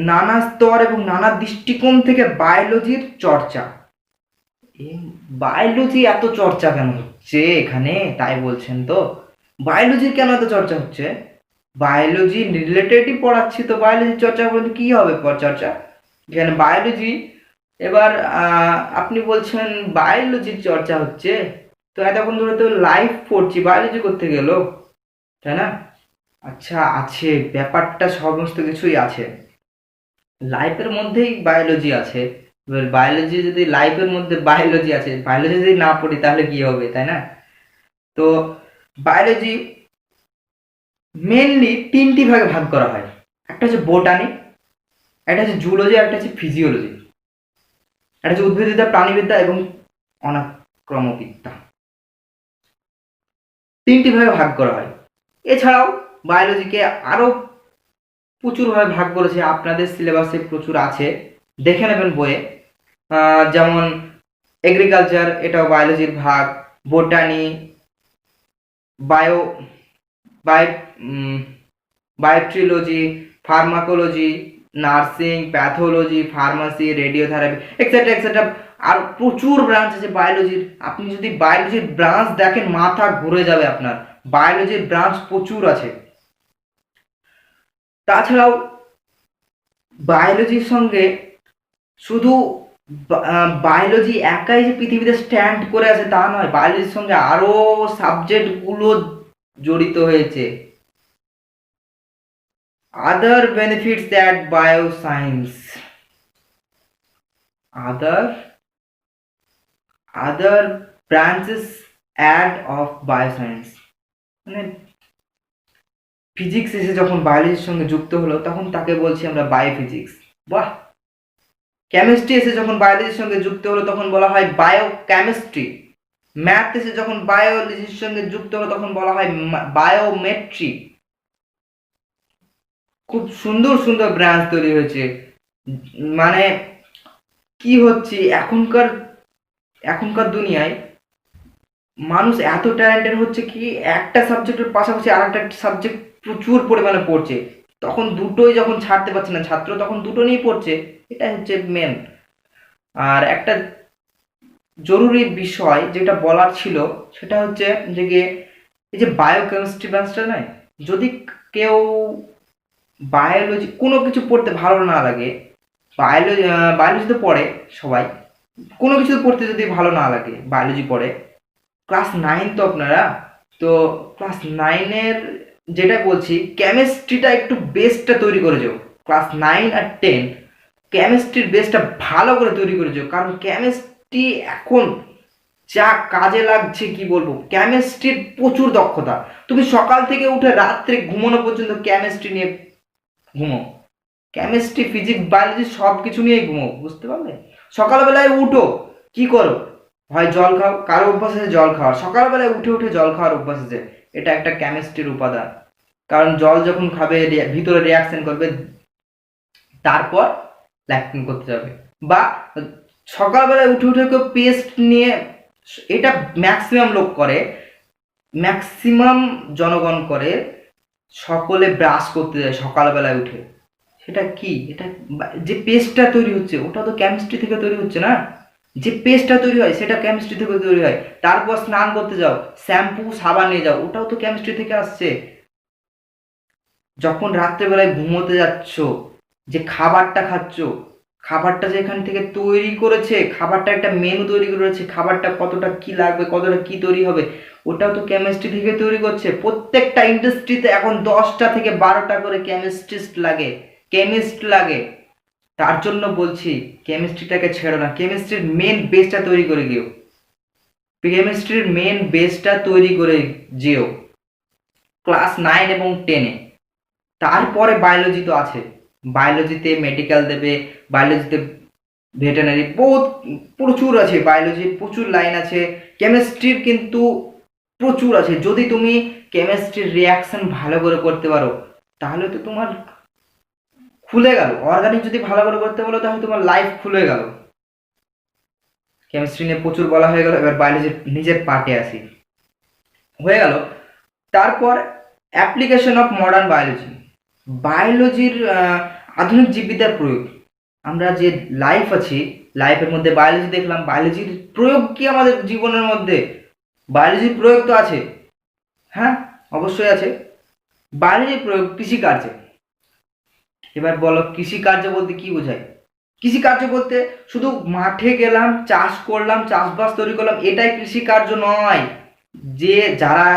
নানা স্তর এবং নানা দৃষ্টিকোণ থেকে বায়োলজির চর্চা। বায়োলজি এত চর্চা কেন হচ্ছে এখানে, তাই বলছেন তো? বায়োলজির কেন এত চর্চা হচ্ছে? বায়োলজি রিলেটেডই পড়াচ্ছি, তো বায়োলজি চর্চা করতে কি হবে চর্চা? এখানে বায়োলজি, এবার আপনি বলছেন বায়োলজির চর্চা হচ্ছে, তো এতক্ষণ ধরে তো লাইফ পড়ছি, বায়োলজি করতে গেল, তাই না? আচ্ছা, আছে, ব্যাপারটা সমস্ত কিছুই আছে, লাইফের মধ্যেই বায়োলজি আছে। এবার বায়োলজি যদি লাইফের মধ্যে বায়োলজি আছে, বায়োলজি যদি না পড়ি তাহলে কি হবে, তাই না? তো বায়োলজি মেনলি তিনটি ভাগে ভাগ করা হয়। একটা হচ্ছে বোটানি, একটা হচ্ছে জুলজি, একটা হচ্ছে ফিজিওলজি। একটা হচ্ছে উদ্ভিদবিদ্যা, প্রাণীবিদ্যা এবং অনাক্রমবিদ্যা। তিনটি ভাগে ভাগ করা হয়। এছাড়াও বায়োলজিকে আরো প্রচুরভাবে ভাগ করেছে, আপনাদের সিলেবাসে প্রচুর আছে, দেখে নেবেন বইয়ে। যেমন এগ্রিকালচার, এটাও বায়োলজির ভাগ। বোটানি, বায়োট্রিলজি, pharmacology, nursing, pathology, pharmacy, radiotherapy, etcetera etcetera. আর প্রচুর ব্রাঞ্চ আছে বায়োলজির। আপনি যদি বায়োলজির ব্রাঞ্চ দেখেন মাথা ঘুরে যাবে আপনার, বায়োলজির ব্রাঞ্চ প্রচুর আছে। তাছাড়াও বায়োলজির সঙ্গে শুধু বায়োলজি একাই যে পৃথিবীতে স্ট্যান্ড করে আছে তা নয়, বায়োলজির সঙ্গে আরো সাবজেক্টগুলো জড়িত হয়েছে। Other benefits that bioscience, other branches add of bioscience, মানে ফিজিক্স এসে যখন বায়োলজির সঙ্গে যুক্ত হলো তখন তাকে বলছি আমরা বায়োফিজিক্স। বাহ! কেমিস্ট্রি এসে যখন বায়োলজির সঙ্গে যুক্ত হলো তখন বলা হয় বায়োকেমিস্ট্রি। ম্যাথ এসে যখন বায়োলজির সঙ্গে যুক্ত হলো তখন বলা হয় বায়োমেট্রি। খুব সুন্দর সুন্দর ব্রাঞ্চ তৈরি হয়েছে। মানে কি হচ্ছে এখনকার দুনিয়ায়, মানুষ এত ট্যালেন্টেড হচ্ছে কি একটা সাবজেক্টের পাশাপাশি আর একটা সাবজেক্ট প্রচুর পরিমাণে পড়ছে, তখন দুটোই যখন ছাড়তে পারছে না ছাত্র, তখন দুটো নিয়েই পড়ছে। এটাই হচ্ছে মেন। আর একটা জরুরি বিষয় যেটা বলার ছিল সেটা হচ্ছে যে গিয়ে এই যে বায়োকেমিস্ট্রি ব্রাঞ্চটা নয়, যদি কেউ বায়োলজি কোনো কিছু পড়তে ভালো না লাগে, বায়োলজিতে পড়ে সবাই, কোনো কিছু পড়তে যদি ভালো না লাগে বায়োলজি পড়ে, ক্লাস 9 তো আপনারা, তো ক্লাস 9-এর যেটা বলছি কেমিস্ট্রিটা একটু বেসটা তৈরি করে যাও। ক্লাস 9 আর 10 কেমিস্ট্রির বেসটা ভালো করে তৈরি করে যাও, কারণ কেমিস্ট্রি এখন যা কাজে লাগছে কি বলবো, কেমিস্ট্রির প্রচুর দক্ষতা। তুমি সকাল থেকে উঠে রাত্রে ঘুমানো পর্যন্ত কেমিস্ট্রি নিয়ে ঘুমো, কেমিস্ট্রি ফিজিক্স বায়োলজি সব কিছু নিয়েই ঘুমো, বুঝতে পারলে? সকালবেলায় উঠো, কি করো, হয় জল খাও, কারো অভ্যাস আছে জল খাওয়ার, সকালবেলায় উঠে উঠে জল খাওয়ার অভ্যাস আছে, এটা একটা কেমিস্ট্রির উপাদান। কারণ জল যখন খাবে ভিতরে রিয়াকশন করবে, তারপর ল্যাকটিন করতে যাবে। বা সকালবেলায় উঠে উঠে কেউ পেস্ট নিয়ে, এটা ম্যাক্সিমাম লোক করে, ম্যাক্সিমাম জনগণ করে, সকলে ব্রাশ করতে যায় সকালবেলায় উঠে। সেটা কি, এটা যে পেস্টটা তৈরি হচ্ছে ওটা তো কেমিস্ট্রি থেকে তৈরি হচ্ছে না, যে পেস্টটা তৈরি হয় সেটা কেমিস্ট্রি থেকে তৈরি হয়। তারপর স্নান করতে যাও, শ্যাম্পু সাবান নিয়ে যাও, ওটাও তো কেমিস্ট্রি থেকে আসছে। যখন রাত্রেবেলায় ঘুমোতে যাচ্ছ, যে খাবারটা খাচ্ছ, খাবারটা যে এখান থেকে তৈরি করেছে, খাবারটা একটা মেনু তৈরি করেছে, খাবারটা কতটা কি লাগবে, কতটা কি তৈরি হবে, ওটাও তো কেমিস্ট্রি থেকে তৈরি করছে। প্রত্যেকটা ইন্ডাস্ট্রিতে এখন 10টা থেকে 12টা করে কেমিস্ট্রিস্ট লাগে, কেমিস্ট লাগে। তার জন্য বলছি কেমিস্ট্রিটাকে ছেড়ো না, কেমিস্ট্রির মেন বেসটা তৈরি করে গিয়েও, কেমিস্ট্রির মেন বেসটা তৈরি করে যেও ক্লাস 9 এবং 10-এ। তারপরে বায়োলজি তো আছে, বায়োলজিতে মেডিকেল দেবে, বায়োলজিতে ভেটেনারি, বহুত প্রচুর আছে, বায়োলজির প্রচুর লাইন আছে। কেমিস্ট্রির কিন্তু প্রচুর আছে, যদি তুমি কেমিস্ট্রির রিয়াকশন ভালো করে করতে পারো তাহলে তো তোমার খুলে গেল। অর্গানিক যদি ভালো করে করতে বলো তাহলে তোমার লাইফ খুলে গেল। কেমিস্ট্রি নিয়ে প্রচুর বলা হয়ে গেল, এবার বায়োলজির নিজের পার্টে আসি, হয়ে গেল। তারপর অ্যাপ্লিকেশন অফ মডার্ন বায়োলজি, বায়োলজির আধুনিক জীববিদ্যার প্রয়োগ। আমরা যে লাইফ আছি, লাইফের মধ্যে বায়োলজি দেখলাম, বায়োলজির প্রয়োগ কি আমাদের জীবনের মধ্যে? বায়োলজির প্রয়োগ তো আছে, হ্যাঁ অবশ্যই আছে। বায়োলজির প্রয়োগ কৃষিকার্যে। এবার বলো কৃষিকার্য বলতে কি বোঝায়? কৃষিকার্য বলতে শুধু মাঠে গেলাম, চাষ করলাম, চাষবাস তৈরি করলাম, এটাই কৃষিকার্য নয়। যে যারা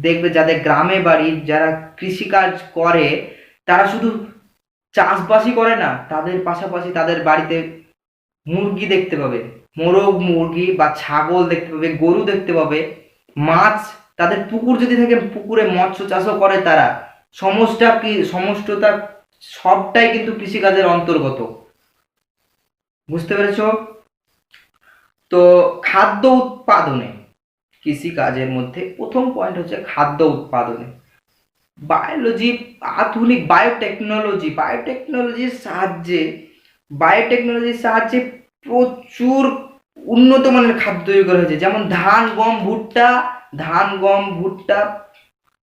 দেখবে, যাদের গ্রামে বাড়ি, যারা কৃষিকাজ করে, তারা শুধু চাষবাসই করে না, তাদের পাশাপাশি তাদের বাড়িতে মুরগি দেখতে পাবে, মোরগ মুরগি বা ছাগল দেখতে পাবে, গরু দেখতে পাবে, মাছ, তাদের পুকুর যদি থাকে পুকুরে মৎস্য চাষও করে তারা। সমস্তটা সবটাই কিন্তু কৃষিকাজের অন্তর্গত, বুঝতে পেরেছো? তো খাদ্য উৎপাদনে, কৃষিকাজের মধ্যে প্রথম পয়েন্ট হচ্ছে খাদ্য উৎপাদনে বায়োলজি, আধুনিক বায়োটেকনোলজির সাহায্যে প্রচুর উন্নত মানের খাদ্য তৈরি করা হয়েছে। যেমন ধান গম ভুট্টা,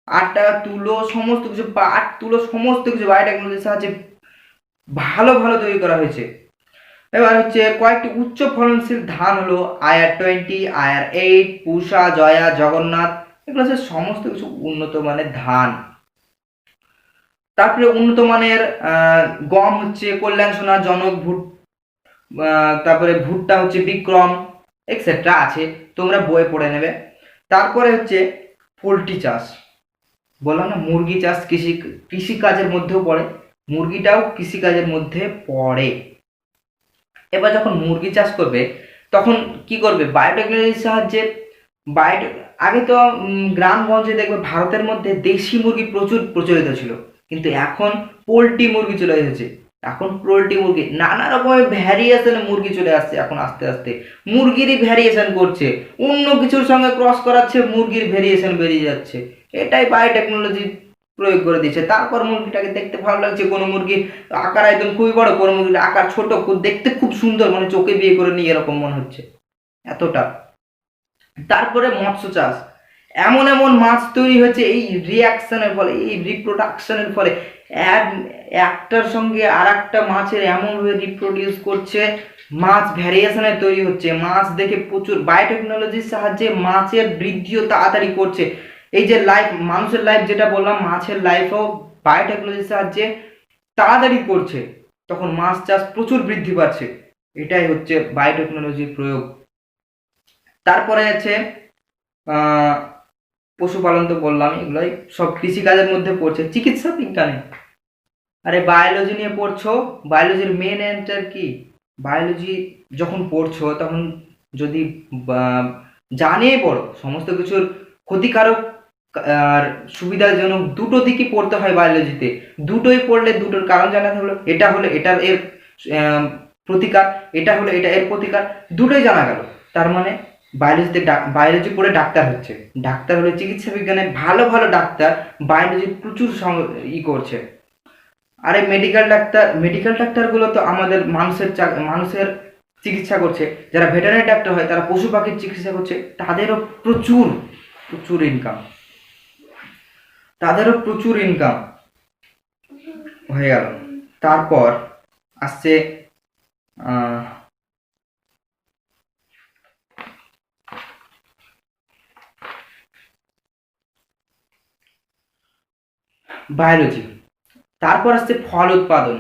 আটা, তুলো, সমস্ত কিছু, পাট, তুলো, সমস্ত কিছু বায়োটেকনোলজির সাহায্যে ভালো ভালো তৈরি করা হয়েছে। এবার হচ্ছে কয়েকটি উচ্চ ফলনশীল ধান হলো IR-20, IR-8, পুষা, জয়া, জগন্নাথ, এগুলো হচ্ছে সমস্ত কিছু উন্নত মানের ধান। তারপরে উন্নত মানের গম হচ্ছে কল্যাণ সোনা, জনক, তারপরে ভুট্টা হচ্ছে বিক্রম, এক্সেট্রা আছে, তোমরা বইয়ে পড়ে নেবে। তারপরে হচ্ছে পোলট্রি চাষ, বললাম না মুরগি চাষ কৃষিকাজের মধ্যেও পড়ে, মুরগিটাও কৃষিকাজের মধ্যে পড়ে। এবার যখন মুরগি চাষ করবে তখন কি করবে? বায়োটেকনোলজির সাহায্যে আগে তো গ্রামগঞ্জে দেখবে ভারতের মধ্যে দেশি মুরগি প্রচুর প্রচলিত ছিল, কিন্তু এখন পোলট্রি মুরগি চলে এসেছে। এখন পোলট্রি মুরগি নানা রকমের ভ্যারিয়েশন মুরগি চলে আসছে, এখন আস্তে আস্তে মুরগিরই ভ্যারিয়েশন করছে, অন্য কিছুর সঙ্গে ক্রস করাচ্ছে, মুরগির ভ্যারিয়েশন বেরিয়ে যাচ্ছে। এটাই বায়োটেকনোলজি প্রয়োগ করে দিচ্ছে। তারপর মুরগিটাকে দেখতে ভালো লাগছে, কোনো মুরগির আকার একদম খুবই বড়, কোনো মুরগির আকার ছোট, দেখতে খুব সুন্দর, মানে চোখে বিয়ে করে নিয়ে এরকম মনে হচ্ছে, এতটা। তারপরে মৎস্য চাষ, এমন এমন মাছ তৈরি হয়েছে এই রিয়াকশনের ফলে, এই রিপ্রোডাকশনের ফলে, একটার সঙ্গে আর একটা মাছের এমনভাবে রিপ্রোডিউস করছে, মাছ ভ্যারিয়েশনের তৈরি হচ্ছে, মাছ দেখে প্রচুর বায়োটেকনোলজির সাহায্যে মাছের বৃদ্ধিও তাড়াতাড়ি করছে। এই যে লাইফ, মানুষের লাইফ যেটা বললাম, মাছের লাইফও বায়োটেকনোলজির সাহায্যে তাড়াতাড়ি করছে, তখন মাছ চাষ প্রচুর বৃদ্ধি পাচ্ছে। এটাই হচ্ছে বায়োটেকনোলজির প্রয়োগ। তারপরে আছে পশুপালন, তো বললাম, এগুলোই সব কৃষিকাজের মধ্যে পড়ছে। চিকিৎসা বিজ্ঞানে, আরে বায়োলজি নিয়ে পড়ছো, বায়োলজির মেন এন্টার কি? বায়োলজি যখন পড়ছো তখন যদি জানিয়ে পড়ো সমস্ত কিছুর ক্ষতিকারক আর সুবিধাজনক দুটো দিকই পড়তে হয় বায়োলজিতে। দুটোই পড়লে দুটোর কারণ জানা থাকলো, এটা হলে এটার এর প্রতিকার, এটা হলে এটা এর প্রতিকার, দুটোই জানা গেল। তার মানে বায়োলজিতে বায়োলজি পড়ে ডাক্তার হচ্ছে, ডাক্তার হলে চিকিৎসা বিজ্ঞানে ভালো ভালো ডাক্তার বায়োলজি প্রচুর করছে। আর এই মেডিকেল ডাক্তারগুলো তো আমাদের মানুষের চিকিৎসা করছে। যারা ভেটেরিনারি ডাক্তার হয় তারা পশু পাখির চিকিৎসা করছে, তাদেরও প্রচুর প্রচুর ইনকাম, হয়ে গেল। তারপর আসছে বায়োলজি। তারপর আসছে ফল উৎপাদন।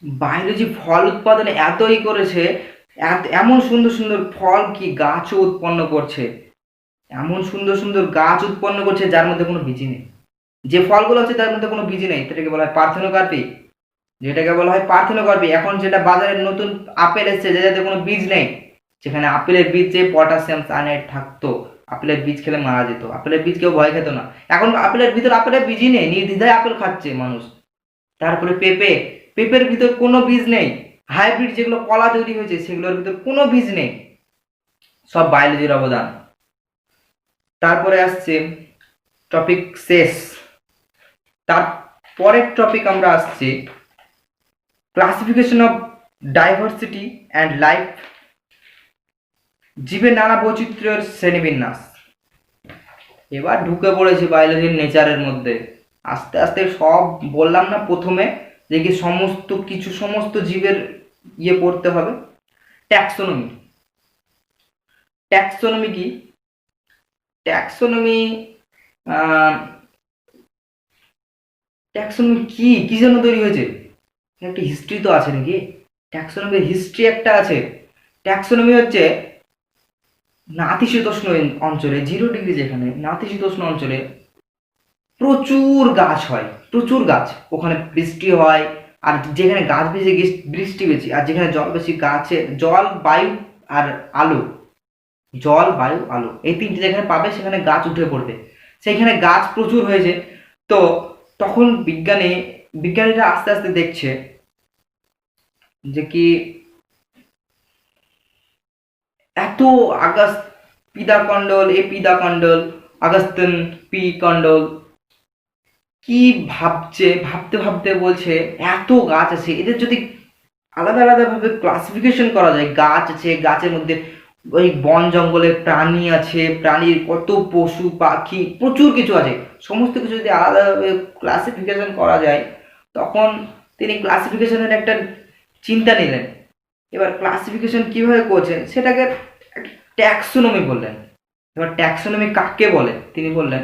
বায়োলজি ফল উৎপাদনে এতই করেছে, এমন সুন্দর সুন্দর ফল কি গাছও উৎপন্ন করছে, এমন সুন্দর সুন্দর গাছ উৎপন্ন করছে যার মধ্যে কোনো বীজ নেই। যে ফলগুলো আছে তার মধ্যে কোনো বীজ নেই, সেটাকে বলা হয় পার্থেনোকার্পি। এখন যেটা বাজারে নতুন আপেল এসছে যেটাতে কোনো বীজ নেই, সেখানে আপেলের বীজে পটাশিয়াম সায়ানাইড থাকতো, আপেলের বীজ খেলে মারা যেত, আপেলের বীজ কেউ ভয় খেত না। এখন আপেলের বীজই নেই, নির্দ্বিধায় আপেল খাচ্ছে মানুষ। তারপরে পেঁপের ভিতর কোনো বীজ নেই, হাইব্রিড যেগুলো কলা তৈরি হয়েছে সেগুলোর ভিতর কোনো বীজ নেই, সব বায়োলজির অবদান। তারপরে আসছে টপিক শেষ, তারপরের টপিক আমরা আসছি classification of diversity and life, জীবের নানা বৈচিত্র্যের শ্রেণীবিন্যাস। এবার ঢুকে পড়েছি বায়োলজির নেচারের মধ্যে, আস্তে আস্তে সব বললাম না প্রথমে যে কি সমস্ত জীবের পড়তে হবে। ট্যাক্সোনমি কি? ট্যাক্সোনমি কি জন্য তৈরি হয়েছে? একটা হিস্ট্রি তো আছে নাকি? ট্যাক্সোনমির হিস্ট্রি একটা আছে। ট্যাক্সোনমি হচ্ছে নাতিশীতোষ্ণ অঞ্চলে, 0 ডিগ্রি যেখানে, নাতিশীতোষ্ণ অঞ্চলে প্রচুর গাছ হয়, প্রচুর গাছ, ওখানে বৃষ্টি হয়, আর যেখানে গাছ বেশি বৃষ্টি বেশি, আর যেখানে জল বেশি গাছে জল বায়ু আলো এই তিনটে যেখানে পাবে সেখানে গাছ উঠে পড়বে, সেইখানে গাছ প্রচুর হয়েছে। তো তখন বিজ্ঞানীরা আস্তে আস্তে দেখছে যে কি এত পিদা কন্ডল, আগাস্তিন পি কন্ডল কি ভাবতে বলছে এত গাছ আছে, এদের যদি আলাদা আলাদা ভাবে ক্লাসিফিকেশন করা যায়, গাছ আছে, গাছের মধ্যে ওই বন জঙ্গলে প্রাণী আছে, প্রাণীর কত পশু পাখি প্রচুর কিছু আছে, সমস্ত কিছু যদি আলাদাভাবে ক্লাসিফিকেশন করা যায়, তখন তিনি ক্লাসিফিকেশনের একটা চিন্তা নিলেন। এবার ক্লাসিফিকেশন কিভাবে করছেন সেটাকে ট্যাক্সোনমি বললেন। এবার ট্যাক্সোনমি কাকে বলে? তিনি বললেন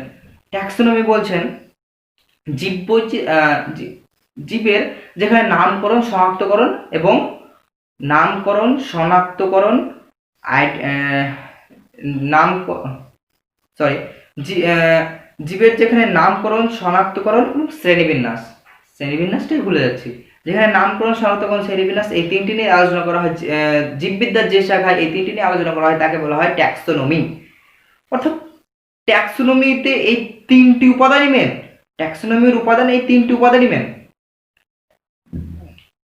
ট্যাক্সোনমি বলছেন জীবের যেখানে নামকরণ শনাক্তকরণ জীবের যেখানে নামকরণ শনাক্তকরণ এবং শ্রেণীবিন্যাসটাই ভুলে যাচ্ছি, যেখানে নামকরণ শনাক্তকরণ শ্রেণীবিন্যাস, এই তিনটি নিয়ে আলোচনা করা হয়, জীববিদ্যার যে শাখায় এই তিনটি নিয়ে আলোচনা করা হয় তাকে বলা হয় ট্যাক্সোনমি। অর্থাৎ ট্যাক্সোনমিতে এই তিনটি উপাদানই মেন, ট্যাক্সোনমির উপাদান এই তিনটি উপাদানই মেন।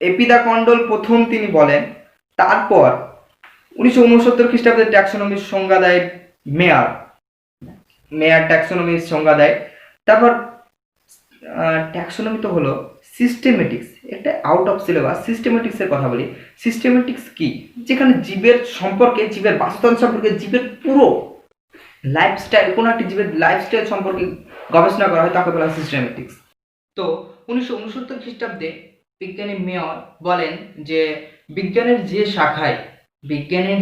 এপিদা কন্ডল প্রথম তিনি বলেন, তারপর 1969 খ্রিস্টাব্দে ট্যাক্সোনমির সংজ্ঞা দেয় মেয়ার ট্যাক্সোনমির সংজ্ঞা দেয়। তারপর ট্যাক্সোনমি তো হলো সিস্টেমেটিক্স, একটা আউট অফ সিলেবাস। সিস্টেমেটিক্সের কথা বলি। সিস্টেমেটিক্স কি? যেখানে জীবের বাসস্থান সম্পর্কে, জীবের পুরো লাইফস্টাইল, কোনো একটি জীবের লাইফস্টাইল সম্পর্কে গবেষণা করা হয় তাকে বলা হয় সিস্টেমেটিক্স। তো 1969 খ্রিস্টাব্দে বিজ্ঞানী মেয়র বলেন যে বিজ্ঞানের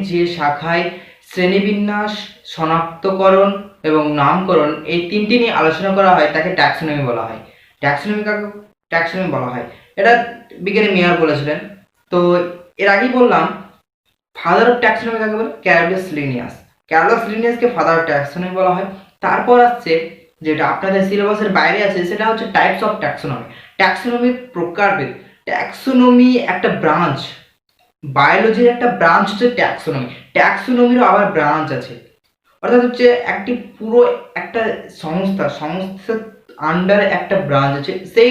যে শাখায় শ্রেণীবিন্যাস, শনাক্তকরণ এবং নামকরণ এই তিনটি নিয়ে আলোচনা করা হয় তাকে ট্যাক্সোনমি বলা হয়। ট্যাক্সোনমি বলা হয়, এটা বিজ্ঞানী মেয়র বলেছিলেন। তো এর আগেই বললাম ফাদার অফ ট্যাক্সোনমি কাকে বলে, ক্যারোলাস লিনিয়াসকে ফাদার অফ ট্যাক্সোনমি বলা হয়। তারপর আসছে যেটা আপনাদের সিলেবাসের বাইরে আছে, সেটা হচ্ছে টাইপস অফ ট্যাক্সোনমি। ট্যাক্সোনমির প্রকারভেদ। ট্যাক্সোনমি একটা ব্রাঞ্চ, বায়োলজির একটা ব্রাঞ্চ হচ্ছে ট্যাক্সোনমি। ট্যাক্সোনমিরও আবার ব্রাঞ্চ আছে, অর্থাৎ হচ্ছে একটি পুরো একটা সংস্থার আন্ডারে একটা ব্রাঞ্চ আছে। সেই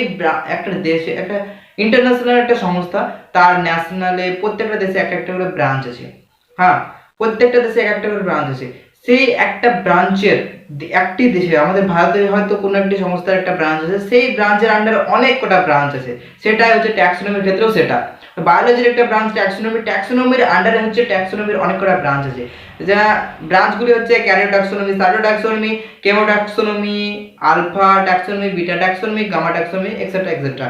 একটা দেশে একটা ইন্টারন্যাশনাল একটা সংস্থা, তার ন্যাশনালে প্রত্যেকটা দেশে একটা একটা করে ব্রাঞ্চ আছে। হ্যাঁ, প্রত্যেকটা দেশে এক একটা করে ব্রাঞ্চ আছে। সেই একটা ব্রাঞ্চের একটি দেশে, আমাদের ভারতে হয়তো কোনো একটি সংস্থার একটা ব্রাঞ্চ আছে, সেই ব্রাঞ্চের আন্ডারে অনেক কটা ব্রাঞ্চ আছে। সেটাই হচ্ছে ট্যাক্সোনমির ক্ষেত্রেও সেটা। বায়োলজির একটা ব্রাঞ্চ ট্যাক্সোনমির আন্ডারে হচ্ছে ট্যাক্সোনমির অনেক কটা ব্রাঞ্চ আছে। যা ব্রাঞ্চগুলি হচ্ছে karyotaxonomy, cytotaxonomy, chemotaxonomy, alpha taxonomy, beta taxonomy, gamma taxonomy, etcetera etcetera.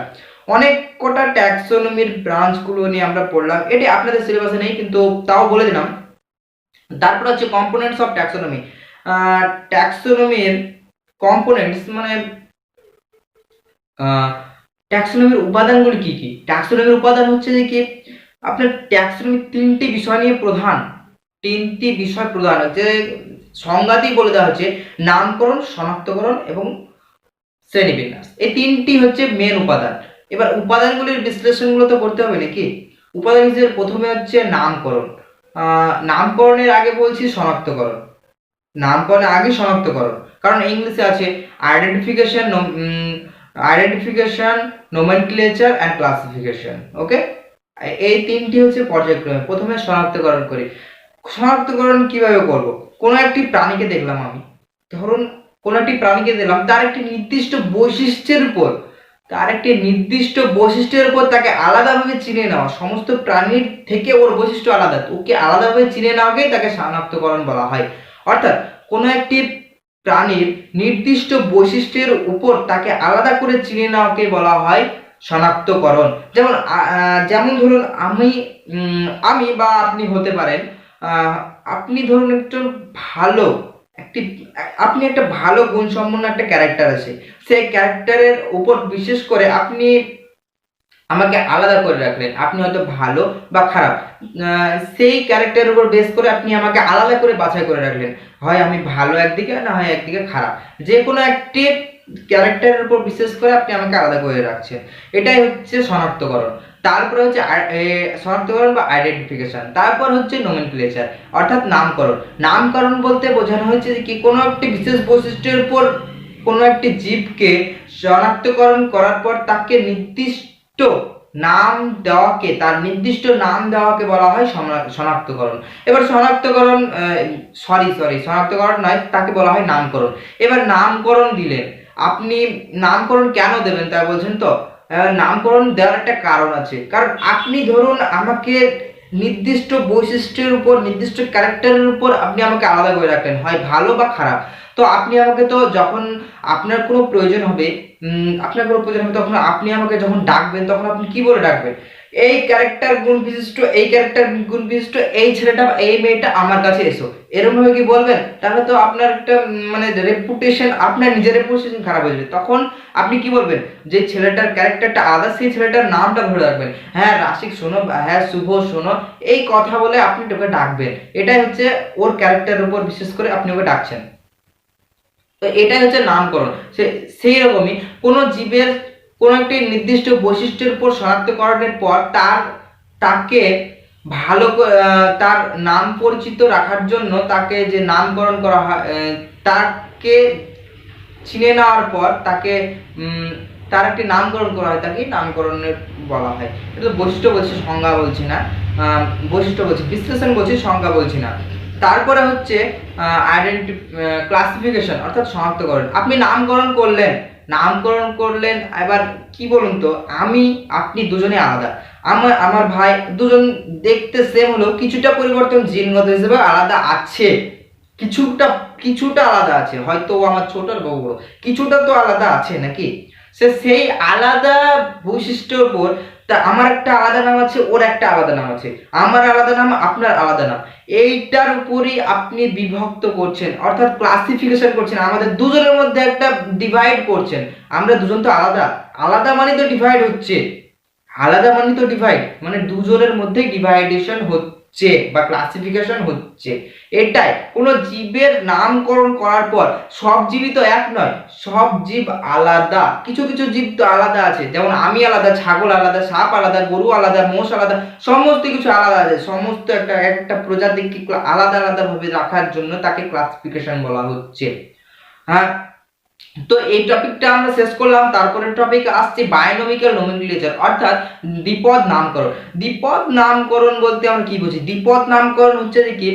অনেক কটা ট্যাক্সোনমির ব্রাঞ্চগুলো নিয়ে আমরা পড়লাম, এটি আপনাদের সিলেবাসে নেই কিন্তু তাও বলে দিলাম। তারপর হচ্ছে কম্পোনেন্টস অফ ট্যাক্সোনমি। ট্যাক্সোনমির কম্পোনেন্টস মানে ট্যাক্সোনমির উপাদানগুলি কি কি? ট্যাক্সোনমির উপাদান হচ্ছে যে কি, আপনার ট্যাক্সোনমির তিনটি বিষয় প্রধান হচ্ছে, সংজ্ঞাতেই বলে দেওয়া হচ্ছে নামকরণ, শনাক্তকরণ এবং শ্রেণীবিন্যাস। এই তিনটি হচ্ছে মেন উপাদান। এবার উপাদানগুলির বিশ্লেষণগুলো তো করতে হবে নাকি। উপাদান হিসেবে প্রথমে হচ্ছে নামকরণ। নামকরণের আগে বলছি শনাক্তকরণ। নামকরণের আগে শনাক্তকরণ, কারণ ইংলিশে আছে আইডেন্টিফিকেশন, নোমেনক্লেচার অ্যান্ড ক্লাসিফিকেশন। ওকে, এই তিনটি হচ্ছে পর্যায়ক্রমে। প্রথমে শনাক্তকরণ করি। শনাক্তকরণ কিভাবে করব? কোনো একটি প্রাণীকে দেখলাম আমি, ধরুন কোনো একটি প্রাণীকে দেখলাম, তার একটি নির্দিষ্ট বৈশিষ্ট্যের উপর তাকে আলাদাভাবে চিনে নেওয়া। সমস্ত প্রাণীর থেকে ওর বৈশিষ্ট্য আলাদা, ওকে আলাদাভাবে চিনে নেওয়াকেই তাকে শনাক্তকরণ বলা হয়। অর্থাৎ কোনো একটি প্রাণীর নির্দিষ্ট বৈশিষ্ট্যের উপর তাকে আলাদা করে চিনে নেওয়াকে বলা হয় শনাক্তকরণ। যেমন ধরুন আমি বা আপনি হতে পারেন, আপনি ধরুন আপনি একটা ভালো গুণসম্পন্ন একটা ক্যারেক্টার আছে, সেই ক্যারেক্টারের উপর বিশেষ করে আপনি আমাকে আলাদা করে রাখলেন। আপনি হয়তো ভালো বা খারাপ, সেই ক্যারেক্টারের উপর বেস করে আপনি আমাকে আলাদা করে বাছাই করে রাখলেন। হয় আমি ভালো একদিকে, না হয় একদিকে খারাপ, যে কোনো একটি ক্যারেক্টারের উপর বিশেষ করে আপনি আমাকে আলাদা করে রাখছেন। এটাই হচ্ছে শনাক্তকরণ। তারপরে হচ্ছে শনাক্তকরণ বা আইডেন্টিফিকেশন। তারপর হচ্ছে নোমেনক্লেচার, অর্থাৎ নামকরণ বলতে বোঝানো হচ্ছে যে কি, কোনো একটি বিশেষ বৈশিষ্ট্যের উপর কোনো একটি জীবকে শনাক্তকরণ করার পর তাকে নির্দিষ্ট নাম দেওয়াকে বলা হয় শনাক্তকরণ। এবার শনাক্তকরণ নয়, তাকে বলা হয় নামকরণ। এবার নামকরণ দিলেন, আপনি নামকরণ কেন দেবেন তা বলছেন তো। নামকরণ দেওয়ার একটা কারণ আছে, কারণ আপনি ধরুন আমাকে নির্দিষ্ট বৈশিষ্ট্যের উপর, নির্দিষ্ট ক্যারেক্টারের উপর আপনি আমাকে আলাদা করে রাখলেন, হয় ভালো বা খারাপ। তো আপনি আমাকে, তো যখন আপনার কোনো প্রয়োজন হবে তখন আপনি আমাকে যখন ডাকবেন, তখন আপনি কি বলে ডাকবেন? এই ক্যারেক্টার গুণ বিশিষ্ট এই ছেলেটা বা এই মেয়েটা আমার কাছে এসো, এরকম ভাবে কি বলবেন? তাহলে তো আপনার একটা মানে রেপুটেশন, আপনার নিজের রেপুটেশন খারাপ হয়ে যাবে। তখন আপনি কি বলবেন? যে ছেলেটার ক্যারেক্টারটা আলাদা, সেই ছেলেটার নামটা ধরে রাখবেন। হ্যাঁ রাশিক শোনো, হ্যাঁ শুভ শোনো, এই কথা বলে আপনি ওকে ডাকবেন। এটাই হচ্ছে ওর ক্যারেক্টারের উপর বিশেষ করে আপনি ওকে ডাকছেন। তো এটাই হচ্ছে নামকরণ। সেই রকমই কোনো জীবের কোনো একটি নির্দিষ্ট বৈশিষ্ট্যের উপর শনাক্তকরণের পর তাকে তার নাম পরিচিত রাখার জন্য তাকে যে নামকরণ করা হয়, তাকে চিনে নেওয়ার পর তার একটি নামকরণ করা হয়, তাকে নামকরণের বলা হয়। এটা বৈশিষ্ট্য বলছি, সংজ্ঞা বলছি না। বৈশিষ্ট্য বলছি, বিশ্লেষণ বলছি, সংজ্ঞা বলছি না। তারপরে হচ্ছে ক্লাসিফিকেশন, অর্থাৎ শনাক্তকরণ। আপনি নামকরণ করলেন, এবার কি বলুন তো, আপনি দুজনে আলাদা। আমার ভাই, দুজন দেখতে সেম হলেও কিছুটা পরিবর্তন জিনগত হিসেবে আলাদা আছে। কিছুটা কিছুটা আলাদা আছে, হয়তো ও আমার ছোট আর বড় বড়, কিছুটা তো আলাদা আছে নাকি। সেই আলাদা বৈশিষ্ট্যের উপর তা আমার একটা আলাদা নাম আছে, ওর একটা আলাদা নাম আছে, আমার আলাদা নাম, আপনার আলাদা নাম, এইটার উপরই আপনি বিভক্ত করছেন, অর্থাৎ ক্লাসিফিকেশন করছেন, আমাদের দুজনের মধ্যে একটা ডিভাইড করছেন। আমরা দুজন তো আলাদা, আলাদা মানে তো ডিভাইড হচ্ছে, আলাদা মানে তো ডিভাইড, মানে দুজনের মধ্যেই ডিভাইডেশন হচ্ছে বা ক্লাসিফিকেশন হচ্ছে। এটাই কোনো জীবের নামকরণ করার পর, সব জীবই তো এক নয়, সব জীব আলাদা, কিছু কিছু জীব তো আলাদা আছে, যেমন আমি আলাদা, ছাগল আলাদা, সাপ আলাদা, গরু আলাদা, মোষ আলাদা, সমস্ত কিছু আলাদা আছে, সমস্ত একটা একটা প্রজাতিকে আলাদা আলাদা ভাবে রাখার জন্য তাকে ক্লাসিফিকেশন বলা হচ্ছে। হ্যাঁ, তো এই টপিকটা আমরা শেষ করলাম। তারপরে টপিক আসছে বায়োনমিক্যাল নোমেনক্লেচার, অর্থাৎ দ্বিপদ নামকরণ। দ্বিপদ নামকরণ বলতে আমরা কি বুঝি? দ্বিপদ নামকরণ হচ্ছে যে কি,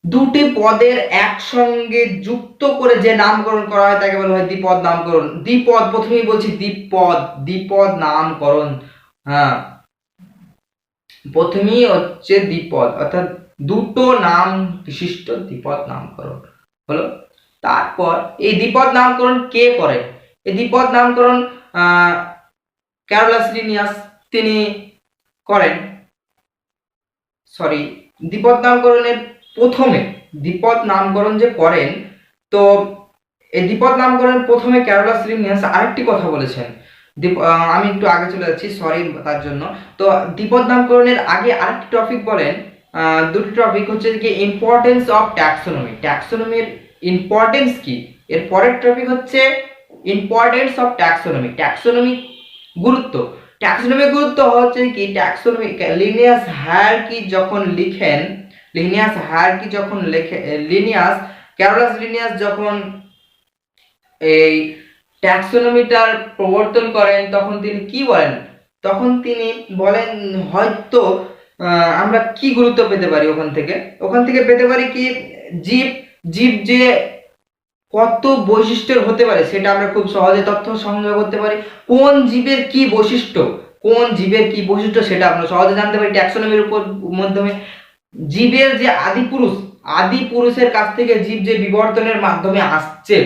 দুটি পদের একসঙ্গে যুক্ত করে যে নামকরণ করা হয় তাকে বলা হয় দ্বিপদ নামকরণ। দ্বিপদ, প্রথমেই বলছি দ্বিপদ, দ্বিপদ নামকরণ। হ্যাঁ, প্রথমেই হচ্ছে দ্বিপদ, অর্থাৎ দুটো নাম বিশিষ্ট দ্বিপদ নামকরণ হলো। তারপর এই দ্বিপদ নামকরণ কে করে? এই দ্বিপদ নামকরণ ক্যারোলাস লিনিয়াস তিনি করেন। সরি, দ্বিপদ নামকরণের প্রথমে দ্বিপদ নামকরণ যে করেন, তো এই দ্বিপদ নামকরণের প্রথমে ক্যারোলাস লিনিয়াস আরেকটি কথা বলেছেন। আমি একটু আগে চলে যাচ্ছি, সরি তার জন্য। তো দ্বিপদ নামকরণের আগে আরেকটি টপিক বলেন, দুটি টপিক হচ্ছে কি ইম্পর্টেন্স অফ ট্যাক্সোনমি। ট্যাক্সোনমির ইম্পর্টেন্স কি, এর পরের টপিক হচ্ছে ইম্পর্টেন্স অফ ট্যাক্সোনমি, ট্যাক্সোনমি গুরুত্ব। ট্যাক্সোনমির গুরুত্ব হচ্ছে কি, ট্যাক্সোনমি লিনিয়াস হায়ারার্কি যখন লিখেন, লিনিয়াস হায়ারার্কি যখন লেখে, লিনিয়াস ক্যারোলাস লিনিয়াস যখন এই ট্যাক্সোনমিটার প্রবর্তন করেন, তখন তিনি কি বলেন? তখন তিনি বলেন হয়তো আমরা কি গুরুত্ব পেতে পারি ওখান থেকে, ওখান থেকে পেতে পারি কি, জীব, জীব যে কত বৈশিষ্ট্যের হতে পারে সেটা আমরা খুব সহজে তথ্য সংগ্রহ করতে পারি। কোন জীবের কি বৈশিষ্ট্য, কোন জীবের কি বৈশিষ্ট্য সেটা আমরা সহজে জানতে পারি ট্যাক্সোনমির উপর মাধ্যমে। জীবের যে আদি পুরুষ, আদি পুরুষের কাছ থেকে জীব যে বিবর্তনের মাধ্যমে আসছে,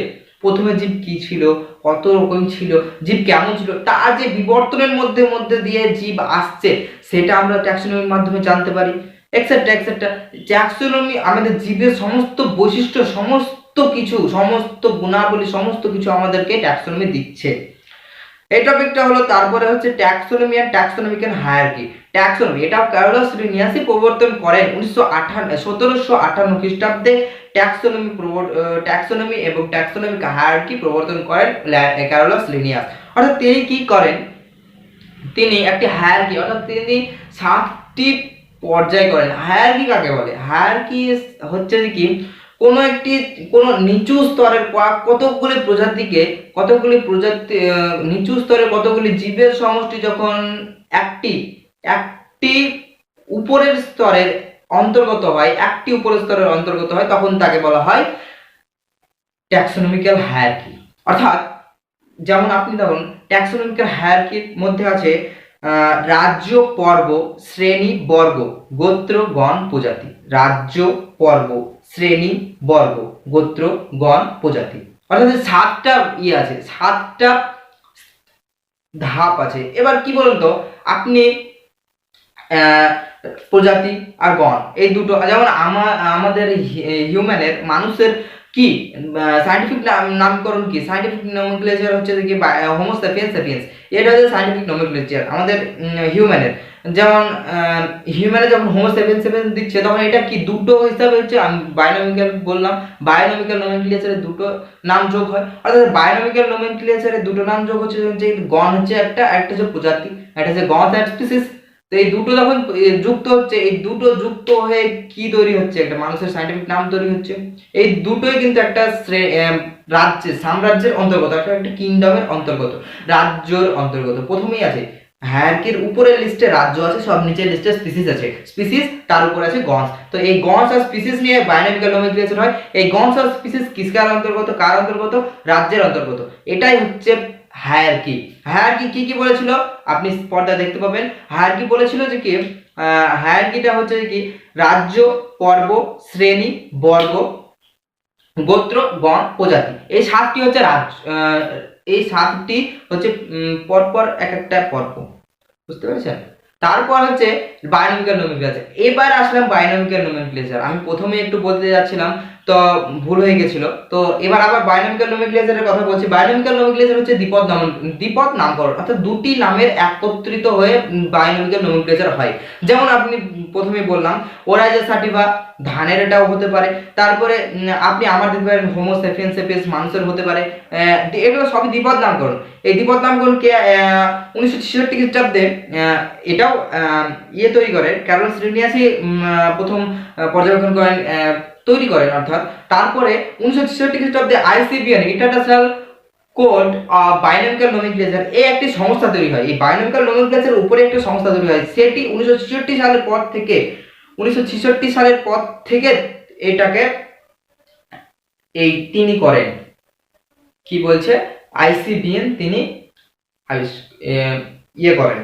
প্রথমে জীব কি ছিল, কত রকম ছিল, জীব কেমন ছিল, তার যে বিবর্তনের মধ্যে মধ্যে দিয়ে জীব আসছে সেটা আমরা ট্যাক্সোনমির মাধ্যমে জানতে পারি, এক্সেট্রা এক্সেট্রা। ট্যাক্সোনমি আমাদের জীবের সমস্ত বৈশিষ্ট্য, সমস্ত কিছু, সমস্ত গুণাবলী, সমস্ত কিছু আমাদেরকে ট্যাক্সোনমি দিচ্ছে। এই টপিকটা হলো। তারপরে হচ্ছে ট্যাক্সোনমি আর ট্যাক্সোনমিক্যাল হায়ারার্কি। ট্যাক্সোনমি এটাও ক্যারোলাস লিনিয়াসই প্রবর্তন করেন 1758 খ্রিস্টাব্দে। ট্যাক্সোনমি এবং ট্যাক্সোনমিক হায়ারার্কি প্রবর্তন করেন ক্যারোলাস লিনিয়াস। অর্থাৎ তিনি কি করেন, তিনি একটি হায়ারার্কি, অর্থাৎ তিনি 7টি পর্যায় করেন। হায়ারার্কি কাকে বলে? হায়ারার্কি হচ্ছে কি, কোনো একটি কোনো নিচু স্তরের কতগুলি প্রজাতিকে, কতগুলি প্রজাতি, নিচু স্তরে কতগুলি জীবের সমষ্টি যখন একটি একটি উপরের স্তরের অন্তর্গত হয়, একটি উপরের স্তরের অন্তর্গত হয়, তখন তাকে বলা হয় ট্যাক্সোনমিক্যাল হায়ারার্কি। অর্থাৎ যেমন আপনি দেখুন, ট্যাক্সোনমিক্যাল হায়ারার্কির মধ্যে আছে রাজ্য, পর্ব, শ্রেণী, বর্গ, গোত্র, গণ, প্রজাতি। রাজ্য, পর্ব, শ্রেণী, বর্গ, গোত্র, গণ, প্রজাতি। অর্থাৎ 7টা আছে, 7টা ধাপ আছে। এবার কি বলুন তো, আপনি প্রজাতি আর গণ এই দুটো, যেমন আমাদের হিউম্যানের, মানুষের কি সায়েন্টিফিক নামকরণ কি, সায়েন্টিফিক নোমেনক্লেচার হচ্ছে কি হোমো স্যাপিয়েন্স স্যাপিয়েন্স, এটা হচ্ছে সায়েন্টিফিক নোমেনক্লেচার আমাদের হিউম্যানের। যেমন হিউম্যানে যখন হোমো স্যাপিয়েন্স স্যাপিয়েন্স দিচ্ছে, তখন এটা কি দুটো হিসাবে হচ্ছে, আমি বায়োনমিক্যাল বললাম, বায়োনমিক্যাল নোমেনক্লেচারে দুটো নাম যোগ হয়। অর্থাৎ বায়োনমিক্যাল নোমেনক্লেচারে দুটো নাম যোগ হচ্ছে, যে গণ হচ্ছে একটা, একটা হচ্ছে প্রজাতি, একটা হচ্ছে গণ স্পিসিস। তো এই দুটো যখন যুক্ত হচ্ছে, এই দুটো যুক্ত হয়ে কি তৈরি হচ্ছে, একটা মানুষের সায়েন্টিফিক নাম তৈরি হচ্ছে। এই দুটোই কিন্তু একটা রাজ্যের, সাম্রাজ্যের অন্তর্গত, একটা কিংডমের অন্তর্গত, রাজ্যের অন্তর্গত। প্রথমেই আছে হায়ারার্কির উপরের লিস্টে রাজ্য আছে, সব নিচের লিস্টে স্পিসিস আছে, স্পিসিস তার উপর আছে গণস। তো এই গণস আর স্পিসিস নিয়ে বায়োনমিক্যাল নোমেনক্লেচার হয়। এই গণস আর স্পিসিস কিসকার অন্তর্গত, কার অন্তর্গত? রাজ্যের অন্তর্গত। এটাই হচ্ছে হায়ারার্কি। হায়ারার্কি কি কি বলেছিল আপনি পর্দায় দেখতে পাবেন। হায়ারার্কি বলেছিল যে কি, হায়ারার্কিটা হচ্ছে কি রাজ্য, পর্ব, শ্রেণী, বর্গ, গোত্র, গণ, প্রজাতি, এই 7টি হচ্ছে এই 7টি হচ্ছে পরপর এক একটা পর্ব, বুঝতে পেরেছেন? তারপর হচ্ছে বায়োনমিক্যাল নোমেনক্লেচার। এবার আসলাম বায়োনমিক্যাল নোমেনক্লেচার। আমি প্রথমে একটু বলতে যাচ্ছিলাম, তো ভুল হয়ে গেছিল। তো এবার আবার বায়োনমিক্যাল নোমেনক্লেচারের কথা বলছি। বায়োনমিক্যাল নোমেনক্লেচার হচ্ছে দ্বিপদ নামকরণ, অর্থাৎ দুটি নামের একত্রিত হয়ে বায়োনমিক্যাল নোমেনক্লেচার হয়। যেমন আপনি প্রথমে বললাম ওরাইজাস সাটিভা, ধানের এটাও হতে পারে। তারপরে আপনি আমার দিতে পারেন হোমো সেপিয়েন্স সেপিয়েন্স, মানুষের হতে পারে। এগুলো সবই দ্বিপদ নামকরণ। এই দ্বিপদ নামকরণ কে 1966 খ্রিস্টাব্দে এটাও তৈরি করেন, ক্যারোলাস লিনিয়াসই প্রথম পর্যবেক্ষণ করেন, তৈরি করেন অর্থাৎ। তারপরে 1966 খ্রিস্টাব্দে ICBN, international code of botanical nomenclature, এই একটি সংস্থা তৈরি হয়। এই বায়োনমিক্যাল নোমেনক্লেচারের উপরে একটা সংস্থা তৈরি হয়। সেটি 1966 সালের পর থেকে 1966 সালের পর থেকে এটাকে তিনি করেন, কি বলছে, আইসিবিএন তিনি করেন,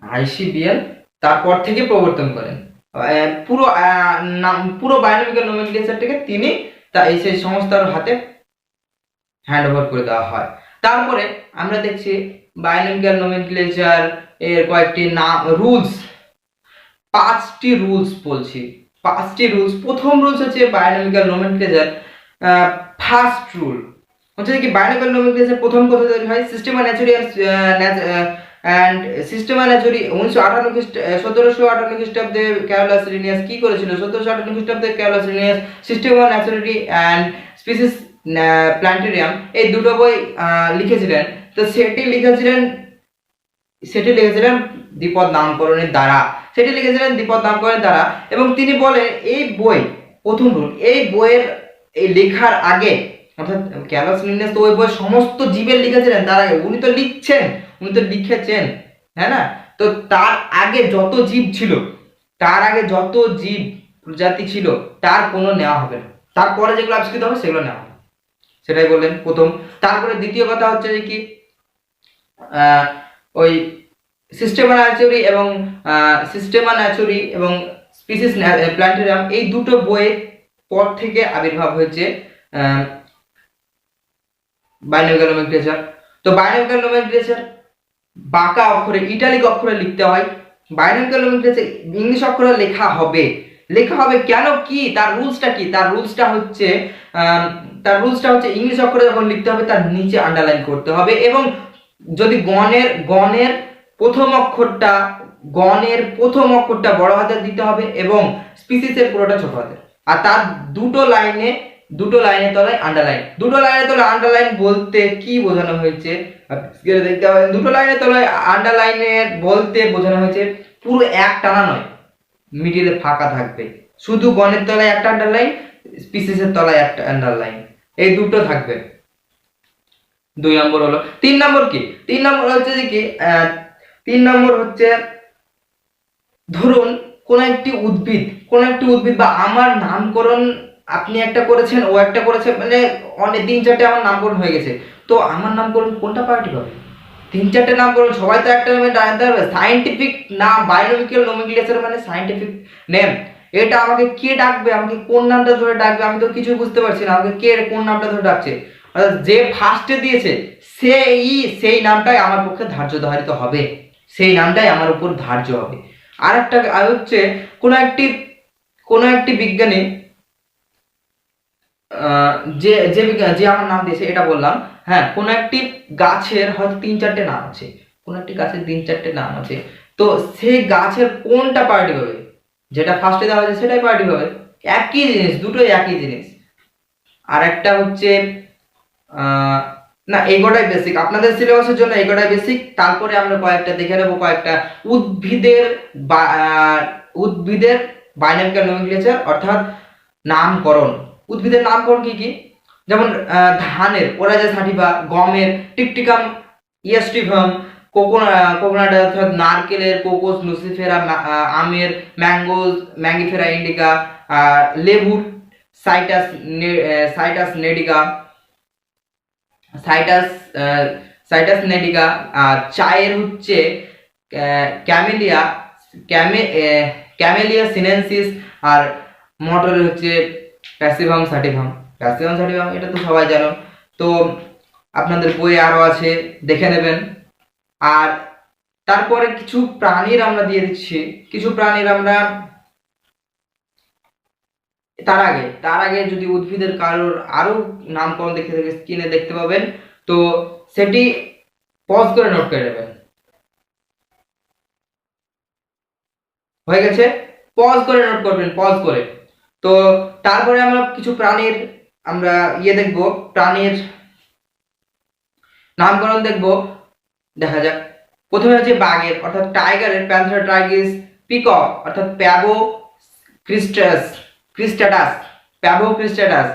আইসিবিএন তারপর থেকে প্রবর্তন করেন। পুরো বায়োনমিক্যাল নোমেনক্লেচারটাকে তিনি সেই সংস্থার হাতে হ্যান্ড ওভার করে দেওয়া হয়। তারপরে আমরা দেখছি বায়োনমিক্যাল নোমেনক্লেচার এর কয়েকটি রুলস, 5টি রুলস বলছি, 5টি রুলস। প্রথম রুলস হচ্ছে বায়োনমিক্যাল নোমেনক্লেচার ফার্স্ট রুল হচ্ছে কি, বায়োনমিক্যাল নোমেনক্লেচার প্রথম কথা তৈরি হয় সিস্টেমা ন্যাচুরি অ্যান্ড সিস্টেমা ন্যাচুরি 1758 খ্রিস্টাব্দে ক্যারোলাস লিনিয়াস কি করেছিল? 1758 খ্রিস্টাব্দে Carolus Linnaeus Systema Naturae and Species Plantarum, এই দুটো বই লিখেছিলেন। তো সেটি লিখেছিলেন দ্বিপদ নামকরণের দ্বারা, এবং তিনি বলেন এই বই, প্রথম রুল, এই বইয়ের এই লেখার আগে, অর্থাৎ ক্যারোলাস লিনিয়াস তো ওই বই সমস্ত জীবের লিখেছিলেন, তার আগে উনি তো লিখেছেন, হ্যাঁ না? তো তার আগে যত জীব ছিল, প্রজাতি ছিল, তার কোনো নেওয়া হবে না। তারপরে যেগুলো আবিষ্কৃত হবে সেগুলো নেওয়া হবে, সেটাই বললেন প্রথম। তারপরে দ্বিতীয় কথা হচ্ছে যে কি, ওই সিস্টেমা ন্যাচুরি এবং স্পিসিস প্ল্যান্টেরিয়াম, এই দুটো বইয়ের পর থেকে আবির্ভাব হয়েছে বায়োনমিক্যাল নোমেনক্লেচার। তো বায়োনমিক্যাল নোমেনক্লেচার বাঁকা অক্ষরে, ইটালিক অক্ষরে লিখতে হয়। বায়োনমিক্যাল নোমেনক্লেচার ইংলিশ অক্ষরে লেখা হবে। কেন, কি তার রুলসটা কি? তার রুলসটা হচ্ছে ইংলিশ অক্ষরে যখন লিখতে হবে তার নিচে আন্ডারলাইন করতে হবে, এবং যদি গণের প্রথম অক্ষরটা বড় হাতের দিতে হবে, এবং স্পিসিসের পুরোটা ছোট হাতের। আর তার দুটো লাইনে তলায় আন্ডারলাইন। দুটো লাইনে তলায় আন্ডারলাইন বলতে কি বোঝানো হয়েছে দেখতে হবে। দুটো লাইনে তলায় আন্ডারলাইনের বলতে বোঝানো হয়েছে পুরো এক টানা নয়, মিডিলে ফাঁকা থাকবে। শুধু গণের তলায় একটা আন্ডারলাইন, স্পিসিসের তলায় একটা আন্ডারলাইন, এই দুটো থাকবে। 2 নম্বর হলো। 3 নম্বর কি? 3 নম্বর হচ্ছে যে কি, 3 নম্বর হচ্ছে ধরুন কোন একটি উদ্ভিদ বা আমার নামকরণ আপনি একটা করেছেন, ও একটা করেছে, মানে অনেক 3-4টে আমার নামকরণ হয়ে গেছে। তো আমার নামকরণ কোনটা পার্টি হবে? 3-4টে নামকরণ, সবাই তো একটা নামে জানতে হবে। সায়েন্টিফিক নাম, বায়োনমিক্যাল নোমেনক্লেচার মানে সায়েন্টিফিক নেম। এটা আমাকে কে ডাকবে, আমাকে কোন নামটা ধরে ডাকবে, আমি তো কিছু বুঝতে পারছি না, আমাকে কে কোন নামটা ধরে ডাকছে। অর্থাৎ যে ফার্স্টে দিয়েছে সেই নামটাই আমার পক্ষে ধারিত হবে, সেই নামটাই আমার উপর ধার্য হবে। আর একটা হচ্ছে কোনো একটি বিজ্ঞানী যে আমার নাম দিয়েছে এটা বললাম, হ্যাঁ, কোনো একটি গাছের হয়তো 3-4টে নাম আছে, তো সেই গাছের কোনটা পার্টি হবে? যেটা ফার্স্টে দেওয়া হয়েছে সেটাই পার্টি হবে। একই জিনিস, দুটোই একই জিনিস। আর একটা হচ্ছে না, এগোটাই বেসিক, আপনাদের সিলেবাসের জন্য এগোটাই বেসিক। তারপরে আমরা কয়েকটা দেখে নেব, কয়েকটা উদ্ভিদের বায়োনমিক্যাল নোমেনক্লেচার, অর্থাৎ নামকরণ। উদ্ভিদের নামকরণ কি কি? যেমন ধানের ওরাইজাস সাটিভা, গমের টিকটিকাম ইয়েস্টিভাম, কোকোনাট অর্থাৎ নারকেলের কোকোস লুসিফেরা, আমের ম্যাঙ্গিফেরা ইন্ডিকা, লেবুর সাইটাস নেডিকা, চায়ের হচ্ছে ক্যামেলিয়া সিনেনসিস, আর মটরের হচ্ছে প্যাসিভাম সার্টিভাম। প্যাসিভাম সার্টিভাম এটা তো সবাই জানো, তো আপনাদের বইয়ে আরো আছে, দেখে নেবেন। আর তারপরে কিছু প্রাণীর আমরা দিয়ে দিচ্ছি, কিছু প্রাণীর আমরা তার আগে যদি উদ্ভিদের কারোর আরো নামকরণ দেখতে থাকে স্ক্রিনে দেখতে পাবেন, তো সেটি পজ করে নোট করে নেবেন। হয়ে গেছে, পজ করে নোট করবেন, পজ করে। তো তারপরে আমরা কিছু প্রাণীর আমরা দেখব, প্রাণীর নামকরণ দেখব। দেখা যাক, প্রথমে হচ্ছে বাঘের অর্থাৎ টাইগারের প্যান্থেরা টাইগ্রিস, পিকক অর্থাৎ প্যাভো ক্রিস্টাটাস, প্যাভো ক্রিস্টাটাস,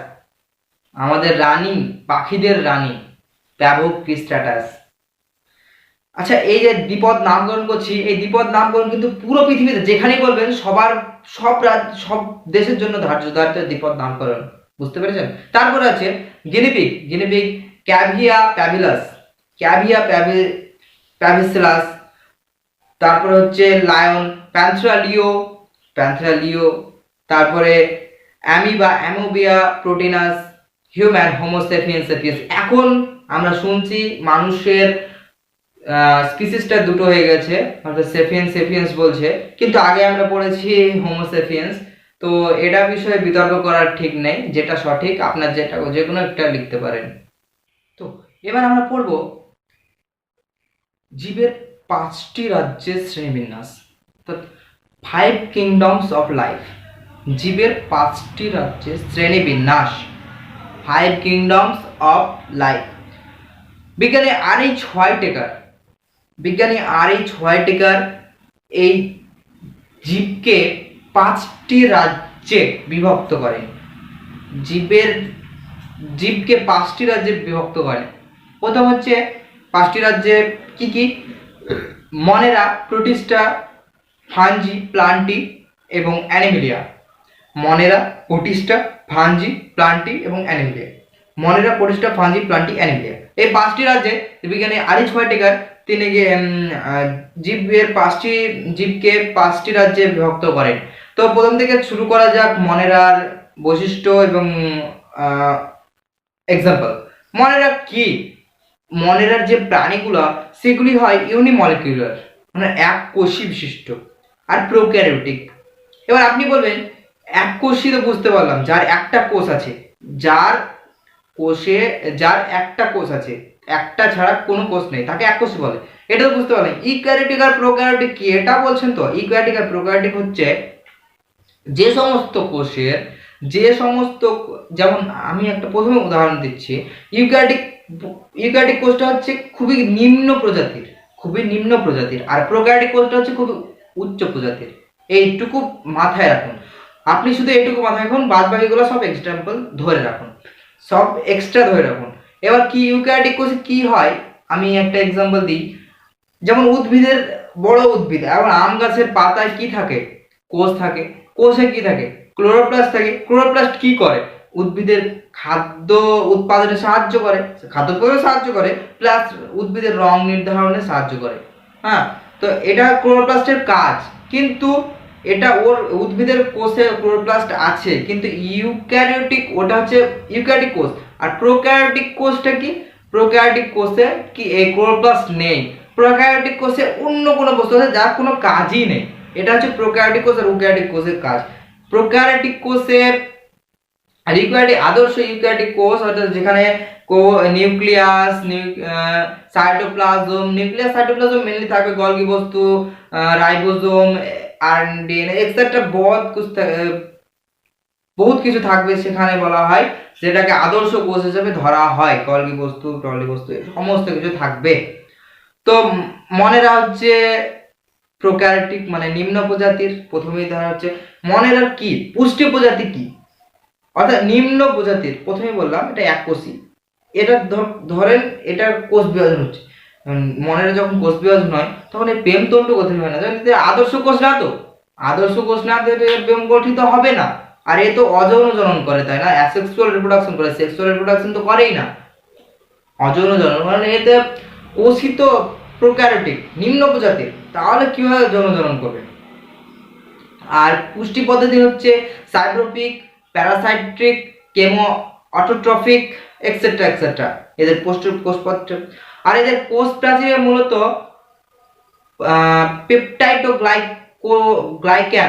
আমাদের রানী, পাখিদের রানী প্যাভো ক্রিস্টাটাস। আচ্ছা, এই যে দ্বিপদ নামকরণ করছি, এই দ্বিপদ নামকরণ কিন্তু পুরো পৃথিবীতে যেখানেই বলবেন সব দেশের জন্য ধার্য দ্বিপদ নামকরণ, বুঝতে পেরেছেন? তারপরে আছে গিনিপিগ ক্যাভিয়া প্যাভিলাস, ক্যাভিয়া প্যাভিসিলাস। তারপরে হচ্ছে লায়ন প্যান্থেরা লিও। তারপরে অ্যামোবিয়া প্রোটিনাস, হিউম্যান হোমোসেপিয়েন্স সেপিয়েন্স। এখন আমরা শুনছি মানুষের স্পিসিসটা দুটো হয়ে গেছে, অর্থাৎ সেপিয়েন্স বলছে, কিন্তু আগে আমরা পড়েছি হোমোসেপিয়েন্স। তো এটা বিষয়ে বিতর্ক করার ঠিক নেই, যেটা সঠিক আপনার যেটা যে কোনো একটা লিখতে পারেন। তো এবার আমরা পড়ব জীবের 5টি রাজ্যের শ্রেণীবিন্যাস, অর্থাৎ 5 কিংডমস অফ লাইফ। জীবের 5টি রাজ্যের শ্রেণীবিন্যাস, 5 কিংডমস অফ লাইফ। বিজ্ঞানী আর.এইচ. হোয়াইটেকার এই জীবকে 5টি রাজ্যে বিভক্ত করেন। জীবকে 5টি রাজ্যে বিভক্ত করেন। প্রথম হচ্ছে 5টি রাজ্যে কি কি? মনেরা, প্রোটিস্টা, ফাঞ্জি, প্লান্টি এবং অ্যানিমেলিয়া। মনেরা, প্রোটিস্টা, ফাঞ্জি, প্লান্টি এবং Animalia. মনেরা, Protista, fungi, plenty, Animalia. এই 5টি রাজ্যে বিজ্ঞানী আর.এইচ. হোয়াইটেকার তিনি জীবকে 5টি রাজ্যে বিভক্ত করেন। তো প্রথম থেকে শুরু করা যাক মনেরার বৈশিষ্ট্য এবং এক্সাম্পল। মনেরা কি? মনেরার যে প্রাণীগুলো সেগুলি হয় ইউনিমলিকুলার, মানে এক কোষী বিশিষ্ট, আর প্রোক্যারিওটিক। এবার আপনি বলবেন এক কোষী তো বুঝতে পারলাম, যার একটা কোষ আছে, যার একটা কোষ আছে, একটা ছাড়া কোনো কোষ নেই, তাকে এক কোষী বলে, এটা তো বুঝতে পারলেন। ইউক্যারিওটিক আর প্রোক্যারিওটিক কি এটা বলছেন তো? ইউক্যারিওটিক আর প্রোক্যারিওটিক হচ্ছে যে সমস্ত কোষের যেমন আমি একটা প্রথমে উদাহরণ দিচ্ছি, ইউক্যারিওটিক কোষটা হচ্ছে খুবই নিম্ন প্রজাতির, আর প্রোক্যারিওটিক কোষটা হচ্ছে খুব উচ্চ প্রজাতির। এইটুকু মাথায় রাখুন, আপনি শুধু এইটুকু মাথায় রাখুন, বাদ বাকিগুলো সব এক্সট্রা ধরে রাখুন। এবার কি ইউক্যারিওটিক কোষে কি হয় আমি একটা এক্সাম্পল দিই। যেমন উদ্ভিদের, বড় উদ্ভিদ, এবং আম গাছের পাতায় কি থাকে? কোষ থাকে। কোষে কি থাকে? ক্লোরোপ্লাস্ট থাকে। ক্লোরোপ্লাস্ট কি করে? উদ্ভিদের খাদ্য উৎপাদনে সাহায্য করে, প্লাস উদ্ভিদের রং নির্ধারণে সাহায্য করে। হ্যাঁ, তো এটা ক্লোরোপ্লাস্টের কাজ। কিন্তু এটা উদ্ভিদের কোষে ক্লোরোপ্লাস্ট আছে, কিন্তু ওটা হচ্ছে ইউক্যারিওটিক কোষ। আর প্রোক্যারিওটিক কোষটা কি? প্রোক্যারিওটিক কোষে কি এই ক্লোরোপ্লাস্ট নেই। প্রোক্যারিওটিক কোষে অন্য কোনো বস্তু আছে যার কোনো কাজই নেই। এটা হচ্ছে প্রোক্যারিওটিক কোষ আর ইউক্যারিওটিক কোষের কাজ। প্রোক্যারিওটিক কোষে আদর্শ ইউক্যারিওটিক কোষ, অর্থাৎ যেখানে নিউক্লিয়াস, সাইটোপ্লাজম, মেনলি থাকবে, গলগি বস্তু, রাইবোজোম, আরএনএ এক্সেট্রা বহুত কিছু থাকবে, সেখানে বলা হয় যেটাকে আদর্শ কোষ হিসেবে ধরা হয়। গলগি বস্তু, টলি বস্তু, সমস্ত কিছু থাকবে। তো মনেরা হচ্ছে প্রোক্যারিওটিক, মানে নিম্ন প্রজাতির। প্রথমেই ধরা হচ্ছে মনেরার কি পুষ্টি প্রজাতি কি, অর্থাৎ নিম্ন প্রজাতির। প্রথমেই বললাম এটা এককোষী। এটা ধরেন এটার কোষ বিভাজন হচ্ছে, মনেরা যখন কোষ বিভাজন হয় তখন এই প্রেমতন্তু গঠিত হয় না। আদর্শ কোষ না প্রেম গঠিত হবে না। আর এ তো অযৌন জনন করে, তাই না? অ্যাসেক্সুয়াল রিপ্রোডাকশন করে, সেক্সুয়াল রিপ্রোডাকশন তো করেই না, অযৌন জনন। মানে এতে কোষই তো প্রোক্যারিওটিক, নিম্ন প্রজাতির, তাহলে কিভাবে যৌন জনন করবে? আর পুষ্টি পদ্ধতি হচ্ছে সাইপ্রোপিক, প্যারাসাইট্রিক, কেমো, অটোট্রফিক এক্সেট্রা এক্সেট্রা এদের কোষপত্র। আর এদের কোষ প্রাচীরে মূলত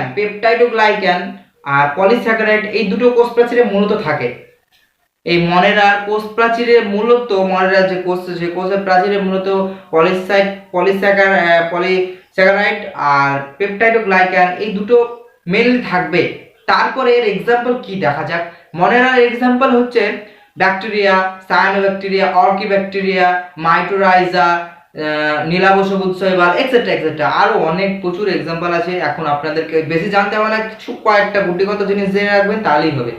পেপটাইডোগ্লাইক্যান আর পলিস্যাকারাইড এই দুটো কোষ প্রাচীরে মূলত থাকে। এই মনেরার কোষ প্রাচীরে মূলত মনেরার যে কোষের প্রাচীরে মূলত পলিস্যাকারাইড আর পেপটাইডোগ্লাইক্যান এই দুটো মেনলি থাকবে। তারপরে এর এক্সাম্পল কি দেখা যাক। মনেরার এক্সাম্পল হচ্ছে ব্যাকটেরিয়া, সায়ানোব্যাকটেরিয়া, অর্কিব্যাকটেরিয়া, মাইটোরাইজা, নীলাভ সবুজ শৈবাল এক্সেট্রা এক্সেট্রা। আরো অনেক প্রচুর এক্সাম্পল আছে। এখন আপনাদেরকে বেশি জানতে হবে না, কিছু কয়েকটা গুটিগত জিনিস জেনে রাখবেন তাহলেই হবে।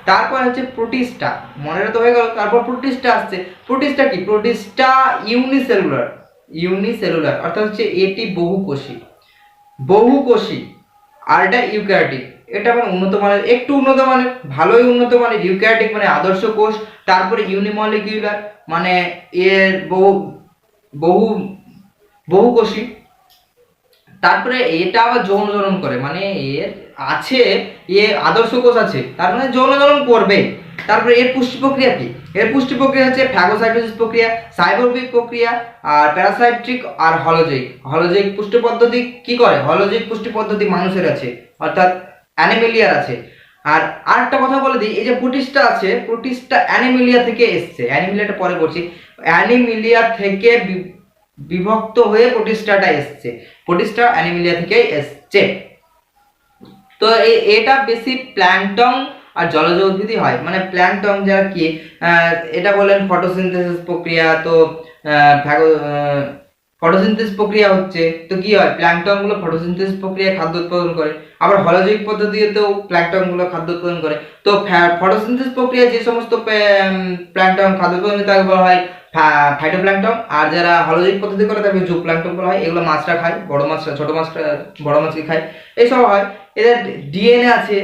তারপর হচ্ছে প্রোটিস্টা, মনে তো হয়ে গেল। তারপর প্রোটিস্টা আসছে। প্রোটিস্টা কি? প্রোটিস্টা ইউনিসেলুলার অর্থাৎ হচ্ছে এটি বহুকোষী আর এটা ইউক্যারিওটিক। এটা মানে উন্নত মানের, একটু উন্নত মানের, ভালোই উন্নত মানের। ইউক্যারিওটিক মানে আদর্শ কোষ। তারপরে ইউনিমলিকিউলার মানে এর বহুকোষী। তারপরে এটা আবার যৌন জ্বলন করে, মানে এর আছে আদর্শ কোষ আছে, তার মানে যৌন জ্বলন করবে। তারপরে এর পুষ্টি প্রক্রিয়া কি? এর পুষ্টি প্রক্রিয়া হচ্ছে ফ্যাগোসাইটোসিস প্রক্রিয়া, সাইবোর্গিক প্রক্রিয়া আর প্যারাসাইট্রিক আর হলোজৈক পুষ্টি পদ্ধতি কি করে? হলোজৈক পুষ্টি পদ্ধতি মানুষের আছে, অর্থাৎ অ্যানিমেলিয়ার আছে। আর আরেকটা কথা বলে দিই, এই যে প্রোটিস্টা আছে, প্রোটিস্টা অ্যানিমেলিয়া থেকে এসছে। অ্যানিমেলিয়াটা পরে পড়ছি। অ্যানিমেলিয়া থেকে বিভক্ত হয়ে প্রোটিস্টাটা এসছে। প্রোটিস্টা অ্যানিমেলিয়া থেকে এসছে। তো এটা বেশি প্ল্যাঙ্কটন আর জলজ উদ্ভিদই হয়। মানে প্ল্যাঙ্কটন যারা কি এটা বলেন ফটোসিনথেসিস প্রক্রিয়া। তো ফটোসিনথেসিস প্রক্রিয়া হচ্ছে, তো কি হয়? প্ল্যাঙ্কটন গুলো ফটোসিনথেসিস প্রক্রিয়ায় খাদ্য উৎপাদন করে। আবার হলোজৈক পদ্ধতিতেও প্ল্যাঙ্কটন গুলো খাদ্য উৎপাদন করে। তো ফটোসিনথেসিস প্রক্রিয়ায় যে সমস্ত প্ল্যাঙ্কটন খাদ্য উৎপাদন করে তাকে বলা হয় ফাইটোপ্ল্যাঙ্কটন। আর যারা হলোজৈক পদ্ধতি করে তাকে জুপ্ল্যাঙ্কটন বলা হয়। এগুলো মাছরা খায়, বড় মাছরা, ছোট মাছরা বড় মাছকে খায়, এইসব হয়। এদের ডিএনএ আছে।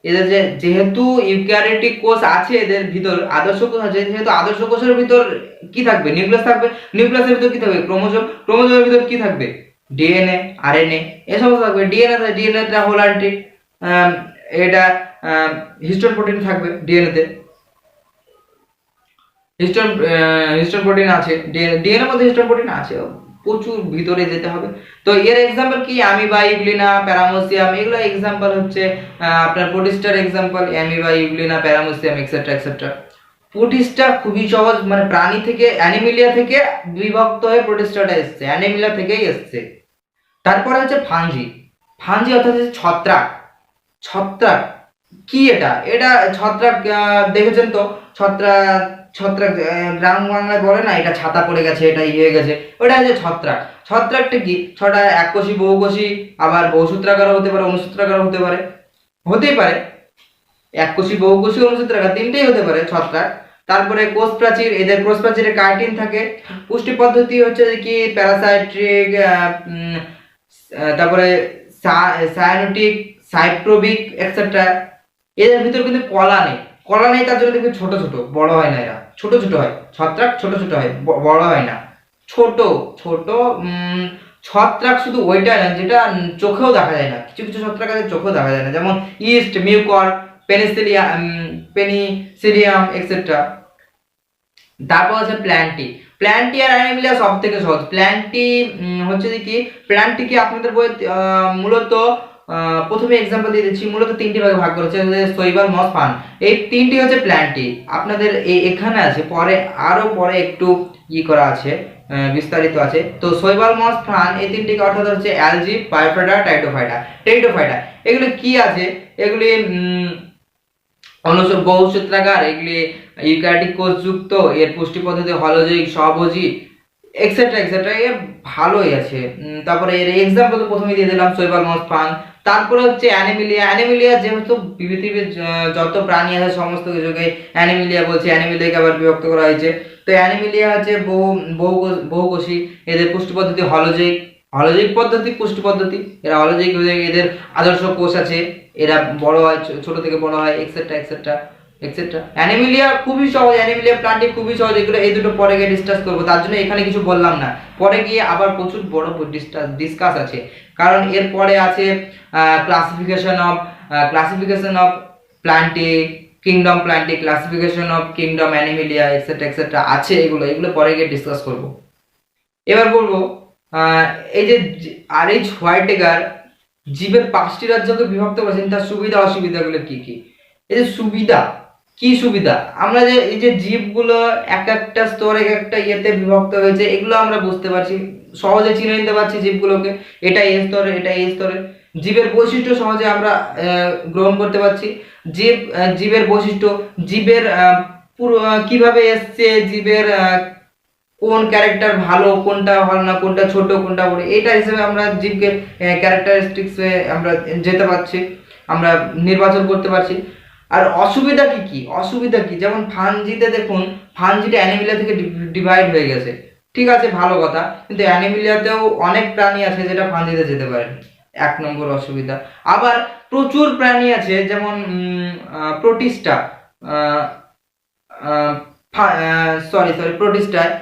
এদের যেহেতু ইউক্যারিওটিক কোষ আছে, এদের ভিতর আদর্শ কোষ আছে, যেহেতু আদর্শ কোষের ভিতর কি থাকবে? নিউক্লিয়াস থাকবে। নিউক্লিয়াসের ভিতর কি থাকবে? ক্রোমোজোমের ভিতর কি থাকবে? ডিএনএ, আরএনএ এসব থাকবে। ডিএনএটা হোল আন্টিক, এটা হিস্টোন প্রোটিন থাকবে ডিএনএ তে। হিস্টোন প্রোটিন আছে ডিএনএ মধ্যে, হিস্টোন প্রোটিন আছে, প্রচুর ভিতরে যেতে হবে। তো এর এক্সাম্পল কি? অ্যামিবা, ইউগ্লিনা, প্যারামোসিয়াম এগুলো এক্সাম্পল হচ্ছে আপনার প্রোটিস্টার example amoeba, euglena, paramecium etcetera etcetera. Protista খুবই সহজ, মানে প্রাণী থেকে, অ্যানিমেলিয়া থেকে বিভক্ত হয়ে প্রোটিস্টাটা এসছে, অ্যানিমেলিয়া থেকেই এসছে। তারপরে হচ্ছে ফাঞ্জি অর্থাৎ হচ্ছে ছত্রাক কি? এটা ছত্রাক দেখেছেন তো? ছত্রাক গ্রাম বাংলায় বলে না, এটা ছাতা পড়ে গেছে, এটা হয়ে গেছে, ওটা হচ্ছে ছত্রাকটা কি? ছটা এককোষী, বহুকোষী, আবার বহুসূত্রাকার হতে পারে, অনুসূত্রাকার হতেই পারে। এককোষী, বহুকোষী, অনুসূত্রাকার তিনটেই হতে পারে ছত্রাক। তারপরে কোষ প্রাচীর, এদের কোষ প্রাচীরে কাইটিন থাকে। পুষ্টি পদ্ধতি হচ্ছে কি? প্যারাসাইট্রিক, তারপরে সায়ানোটিক, সাইপ্রোবিক এক্সেট্রা। এদের ভিতর কিন্তু কলা নেই, তার জন্য দেখবে ছোট বড় হয় না। এরা ছোট হয়, ছত্রাক ছোট হয়, বড় হয় না। ছোট ছত্রাক শুধু ওইটা না যেটা চোখেও দেখা যায় না। কিছু ছত্রাক আছে চোখেও দেখা যায় না, যেমন ইস্ট, মিউকর, পেনিসিলিয়াম এক্সেট্রা। তারপর আছে প্ল্যান্টি আর অ্যানিমেলিয়া সব থেকে সহজ। প্ল্যান্টি হচ্ছে কি? প্ল্যান্টি কি আপনাদের বই মূলত প্রথমে এক্সাম্পল দিয়ে দিচ্ছি, মূলত তিনটি ভাগে ভাগ করেছে, শৈবাল, মস, ফান। এই তিনটি হচ্ছে প্ল্যান্টি। আপনাদের এখানে আছে, পরে একটু করা আছে, বিস্তারিত আছে। তো শৈবাল, মস, ফান এই তিনটিকে অর্থাৎ হচ্ছে অ্যালজি, বায়োফাইটা, টেরিডোফাইটা। এগুলো কি আছে? এগুলি বহুসূত্রাকার, এগুলি ইউক্যারিওটিক কোষ যুক্ত। এর পুষ্টি পদ্ধতি হলোজৈক, স্বভোজী এক্সেট্রা এক্সেট্রা। এ ভালোই আছে। তারপরে এর এক্সাম্পল তো প্রথমে দিয়ে দিলাম, শৈবাল, মস, ফান। তারপরে হচ্ছে অ্যানিমেলিয়া যেহেতু পৃথিবীর যত প্রাণী আছে সমস্ত কিছুকে অ্যানিমেলিয়া বলছে, অ্যানিমেলিয়াকে আবার বিভক্ত করা হয়েছে। তো অ্যানিমেলিয়া হচ্ছে বহুকোষী। এদের পুষ্টি পদ্ধতি হলোজৈক পদ্ধতি, পুষ্টি পদ্ধতি। এরা হলোজৈক, এদের আদর্শ কোষ আছে, এরা বড় হয়, ছোট থেকে বড় হয় এক্সেট্রা এক্সেট্রা এক্সেট্রা। অ্যানিমেলিয়া খুবই সহজ, অ্যানিমেলিয়া প্ল্যান্টটি খুবই সহজ। এগুলো এই দুটো পরে গিয়ে ডিসকাস করবো, তার জন্য এখানে কিছু বললাম না। পরে গিয়ে আবার প্রচুর বড় ডিসকাস আছে, কারণ এর পরে আছে classification of plenty, kingdom plenty, classification of kingdom Animalia etcetera etcetera আছে, এগুলো পরে গিয়ে ডিসকাস করব। এবার বলবো এই যে RH হোয়াইটেগার জীবের 5টি রাজ্যকে বিভক্ত করেছেন, তার সুবিধা অসুবিধাগুলো কি কি। এই যে সুবিধা, কি সুবিধা, আমরা যে এই যে জীবগুলো এক একটা স্তরে এক একটা ইয়েতে বিভক্ত হয়েছে, এগুলো আমরা বুঝতে পারছি, সহজে চিনে নিতে পারছি জীবগুলোকে, এটা এই স্তরে, এটা এই স্তরে। জীবের বৈশিষ্ট্য সহজে আমরা গ্রহণ করতে পারছি। জীবের বৈশিষ্ট্য, জীবের পুরো কিভাবে এসছে, জীবের কোন ক্যারেক্টার ভালো, কোনটা ভালো না, কোনটা ছোট, কোনটা বড়, এটা হিসেবে আমরা জীবকে ক্যারেক্টারিস্টিক্সে আমরা যেতে পারছি, আমরা নির্বাচন করতে পারছি। আর অসুবিধা কি কি, অসুবিধা কি, যেমন ফানজিতে দেখুন, ফানজিটা অ্যানিমিলিয়া থেকে ডিভাইড হয়ে গেছে, ঠিক আছে, ভালো কথা, কিন্তু অ্যানিমিলিয়াতেও অনেক প্রাণী আছে যেটা ফানজিতে যেতে পারে, 1 নম্বর অসুবিধা। আবার প্রচুর প্রাণী আছে, যেমন প্রোটিস্টা, প্রোটিস্টায়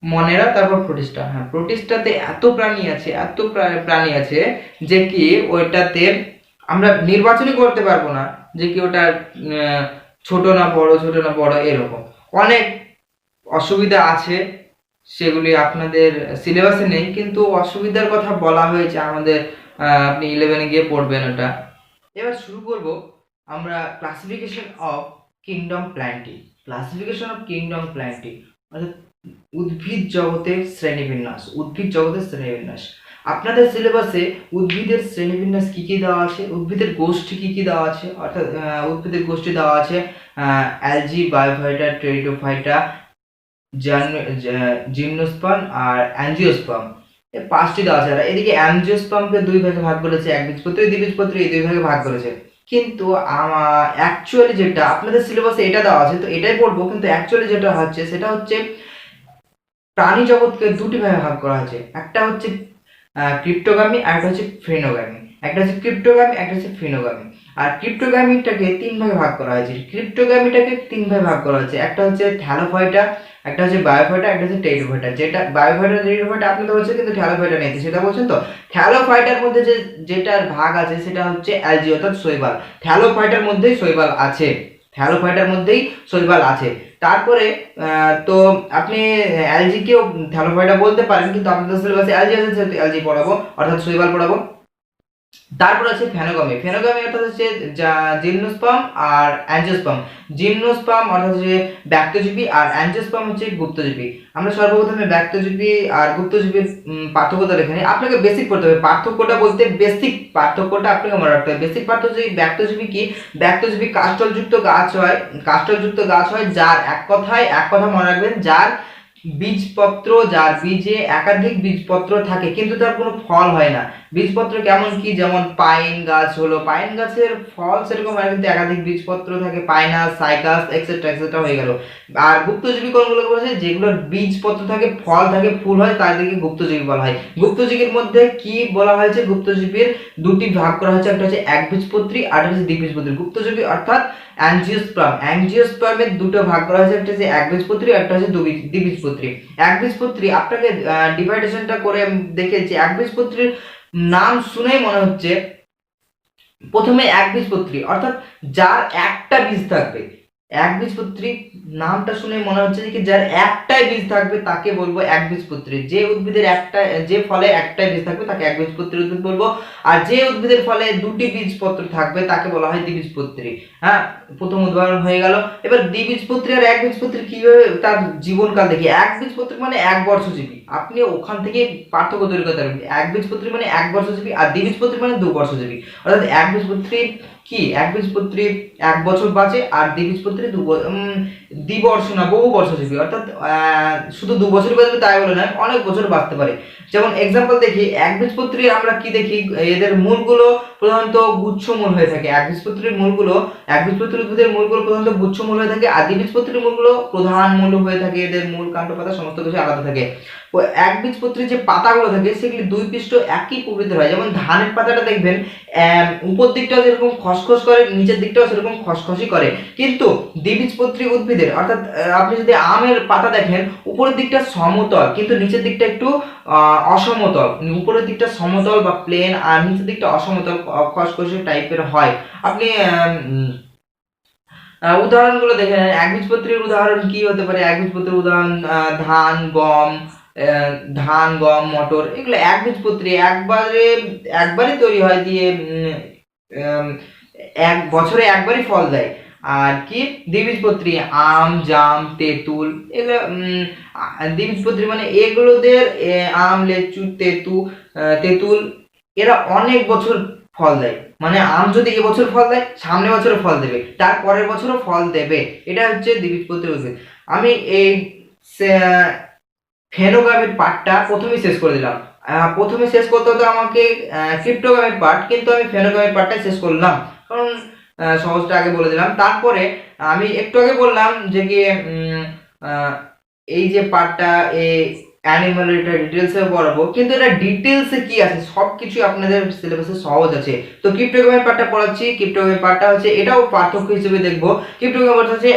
মনেরা, তারপর প্রোটিস্টা, হ্যাঁ প্রোটিস্টাতে এত প্রাণী আছে, এত প্রাণী আছে যে কি ওইটাতে আমরা নির্বাচনই করতে পারবো না যে কি ওটা ছোট না বড়, ছোট না বড়, এরকম অনেক অসুবিধা আছে, সেগুলি আপনাদের সিলেবাসে নেই, কিন্তু অসুবিধার কথা বলা হয়েছে আমাদের, আপনি 11-এ গিয়ে পড়বেন ওটা। এবার শুরু করব আমরা classification of kingdom plenty. Classification of kingdom plenty অর্থাৎ উদ্ভিদ জগতের শ্রেণীবিন্যাস, উদ্ভিদ জগতের শ্রেণীবিন্যাস। আপনাদের সিলেবাসে উদ্ভিদের শ্রেণীবিন্যাস কি কি দেওয়া আছে, উদ্ভিদের গোষ্ঠী কি কি দেওয়া আছে, অর্থাৎ উদ্ভিদের গোষ্ঠী দেওয়া আছে অ্যালজি, বায়োফাইটা, টেরিডোফাইটা, জিমনোস্পার্ম আর অ্যাঞ্জিওস্পার্ম, এই 5টি দেওয়া আছে। আর এদিকে অ্যাঞ্জিওস্পার্মকে 2 ভাগে ভাগ করেছে, একবীজপত্রী, দ্বিবীজপত্রী, এই 2 ভাগে ভাগ করেছে। কিন্তু অ্যাকচুয়ালি যেটা আপনাদের সিলেবাসে এটা দেওয়া আছে, তো এটাই পড়বো, কিন্তু অ্যাকচুয়ালি যেটা হচ্ছে সেটা হচ্ছে প্রাণী জগৎকে 2টি ভাগে ভাগ করা হয়েছে, একটা হচ্ছে ক্রিপ্টোগামী আর একটা হচ্ছে ফেনোগামী, একটা হচ্ছে ক্রিপ্টোগামী, একটা হচ্ছে ফেনোগামী। আর ক্রিপ্টোগামীটাকে 3 ভাগে ভাগ করা হয়েছে, ক্রিপ্টোগামীটাকে 3 ভাগে ভাগ করা হয়েছে, একটা হচ্ছে থ্যালোফাইটা, একটা হচ্ছে বায়োফাইটা, একটা হচ্ছে টেরিডোফাইটা। যেটা বায়োফাইটা, টেরিডোফাইটা আপনাদের বলছে, কিন্তু থ্যালোফাইটা নেই, সেটা বলছেন তো। থ্যালোফাইটার মধ্যে যেটার ভাগ আছে সেটা হচ্ছে অ্যালজি অর্থাৎ শৈবাল, থ্যালোফাইটার মধ্যেই শৈবাল আছে, থ্যালোফাইটার মধ্যেই শৈবাল আছে। তারপরে তো আপনি অ্যালজিকেও থ্যালোফাইটা বলতে পারেন, কিন্তু আপনাদের সিলেবাসে অ্যালজি আছে, সেহেতু অ্যালজি পড়াবো অর্থাৎ শৈবাল পড়াবো। তারপর আছে ফেনোগামী, ফেনোগামী অর্থাৎ হচ্ছে জিমনোস্পার্ম আর অ্যাঞ্জিওস্পার্ম। জিমনোস্পার্ম অর্থাৎ হচ্ছে ব্যক্তজীবী আর অ্যাঞ্জিওস্পার্ম হচ্ছে গুপ্তজীবী। আমরা সর্বপ্রথমে ব্যক্তজীবী আর গুপ্তজীবীর পার্থক্যটা দেখে নিই। আপনাকে বেসিক পড়তে হবে, পার্থক্যটা বলতে বেসিক পার্থক্যটা আপনাকে মনে রাখতে হবে। বেসিক পার্থক্য যে ব্যক্তজীবী কি, ব্যক্তজীবী কাস্টলযুক্ত গাছ হয়, কাস্টলযুক্ত গাছ হয় যার এক কথা মনে রাখবেন, যার বীজপত্র, যার বীজে একাধিক বীজপত্র থাকে কিন্তু তার কোনো ফল হয় না। বীজপত্র কেমন কি, যেমন পাইন গাছ হলো, পাইন গাছের ফল সেরকম হয় কিন্তু একাধিক বীজপত্র থাকে, পাইনাস, সাইকাস এক্সেট্রা এক্সেট্রা হয়ে গেল। আর গুপ্তজীবী কোনগুলোকে বলা হয়, যেগুলোর বীজপত্র থাকে, ফল থাকে, ফুল হয়, তাদেরকে গুপ্তজীবী বলা হয়। গুপ্তজীবীর মধ্যে কি বলা হয়েছে, গুপ্তজীবীর 2টি ভাগ করা হয়েছে, একটা হচ্ছে একবীজপত্রী আর একটা হচ্ছে দ্বিবীজপত্রী। গুপ্তজীবী অর্থাৎ অ্যাঞ্জিওস্পার্ম, অ্যাঞ্জিওস্পার্মের 2টো ভাগ করা হয়েছে, একটা হচ্ছে একবীজপত্রী, একটা হচ্ছে দ্বিবীজপত্রী। একবীজপত্রী আপনাকে ডিভাইডেশনটা করে দেখেছি, একবীজপত্রীর নাম শুনেই মনে হচ্ছে প্রথমে একবীজপত্রী অর্থাৎ যার একটা বীজ থাকবে, একবীজপত্রী নামটা শুনে মনে হচ্ছে যে যার একটাই বীজ থাকবে তাকে বলবো একবীজপত্রী। যে উদ্ভিদের যে ফলে একটাই বীজ থাকবে তাকে একবীজপত্রী উদ্ভিদ বলবো, আর যে উদ্ভিদের ফলে 2টি বীজপত্র থাকবে তাকে বলা হয় দ্বিবীজপত্রী। হ্যাঁ, প্রথম উদাহরণ হয়ে গেল। এবার দ্বিবীজপত্রী আর একবীজপত্রী কিভাবে তার জীবনকাল দেখি। একবীজপত্রী মানে 1 বর্ষজীবী, আপনি ওখান থেকে পার্থক্য তৈরি করতে পারবেন। একবীজপত্রী মানে 1 বর্ষজীবী আর দ্বিবীজপত্রী মানে 2 বর্ষজীবী। অর্থাৎ একবীজপত্রী কি, একবীজপত্রী 1 বছর বাঁচে আর দ্বিবীজপত্রী দ্বিবর্ষ না বহু বর্ষজীবী, অর্থাৎ শুধু 2 বছর বাঁচবে তাই বলে নয়, অনেক বছর বাঁচতে পারে। যেমন এক্সাম্পল দেখি, একবীজপত্রী আমরা কি দেখি, এদের মূলগুলো প্রধানত গুচ্ছমূল হয়ে থাকে। একবীজপত্রীর মূলগুলো, একবীজপত্রী উদ্ভিদের মূলগুলো প্রধানত গুচ্ছমূল হয়ে থাকে, আর দ্বিবীজপত্রীর মূলগুলো প্রধান মূল হয়ে থাকে। এদের মূল, কাণ্ড, পাতা সমস্ত কিছু আলাদা থাকে। ও একবীজপত্রী যে পাতাগুলো থাকে সেগুলি দুই পৃষ্ঠ একই প্রকৃতির হয়। যেমন ধানের পাতাটা দেখবেন উপর দিকটাও যেরকম খসখস করে, নিচের দিকটাও সেরকম খসখসই করে। কিন্তু দ্বিবীজপত্রী উদ্ভিদের অর্থাৎ আপনি যদি আমের পাতা দেখেন উপরের দিকটা সমতল কিন্তু নিচের দিকটা একটু অসমতল, উপরের দিকটা সমতল বা প্লেন আর নিচের দিকটা অসমতল খসখসে টাইপের হয়। আপনি উদাহরণগুলো দেখে নেন। একবীজপত্রীর উদাহরণ কি হতে পারে? একবীজপত্রীর উদাহরণ ধান, গম, মটর, এগুলো একবীজপত্রী, একবারে তৈরি হয়, দিয়ে এক বছরে একবারই ফল দেয়। আর কি দ্বিবীজপত্রী আম, জাম, তেঁতুল, এগুলো দ্বিবীজপত্রী মানে এগুলোদের আম, লেচু, তেঁতুল এরা অনেক বছর ফল দেয়। মানে আম যদি এবছর ফল দেয় সামনের বছরও ফল দেবে, তার পরের বছরও ফল দেবে। এটা হচ্ছে দ্বিবীজপত্রী উদ্ভিদ। আমি এই ফেনোগামির পার্টটা প্রথমেই শেষ করে দিলাম। প্রথমে শেষ করতে হতো আমাকে ক্রিপ্টোগামির পার্ট, কিন্তু আমি ফেনোগামির পার্টটাই শেষ করলাম, কারণ সহজটা আগে বলে দিলাম। তারপরে আমি একটু আগে বললাম যে কি এই যে পার্টটা অ্যানিমাল এটা ডিটেলসে পড়াবো, কিন্তু এটা ডিটেলসে কি আছে সব কিছু আপনাদের সিলেবাসে সহজ আছে। তো ক্রিপ্টোগ্রামের পার্টটা পড়াচ্ছি। ক্রিপ্টোগ্রামের পার্টটা হচ্ছে এটাও পার্থক্য হিসেবে দেখবো। ক্রিপ্টোগ্রাম পার্ট হচ্ছে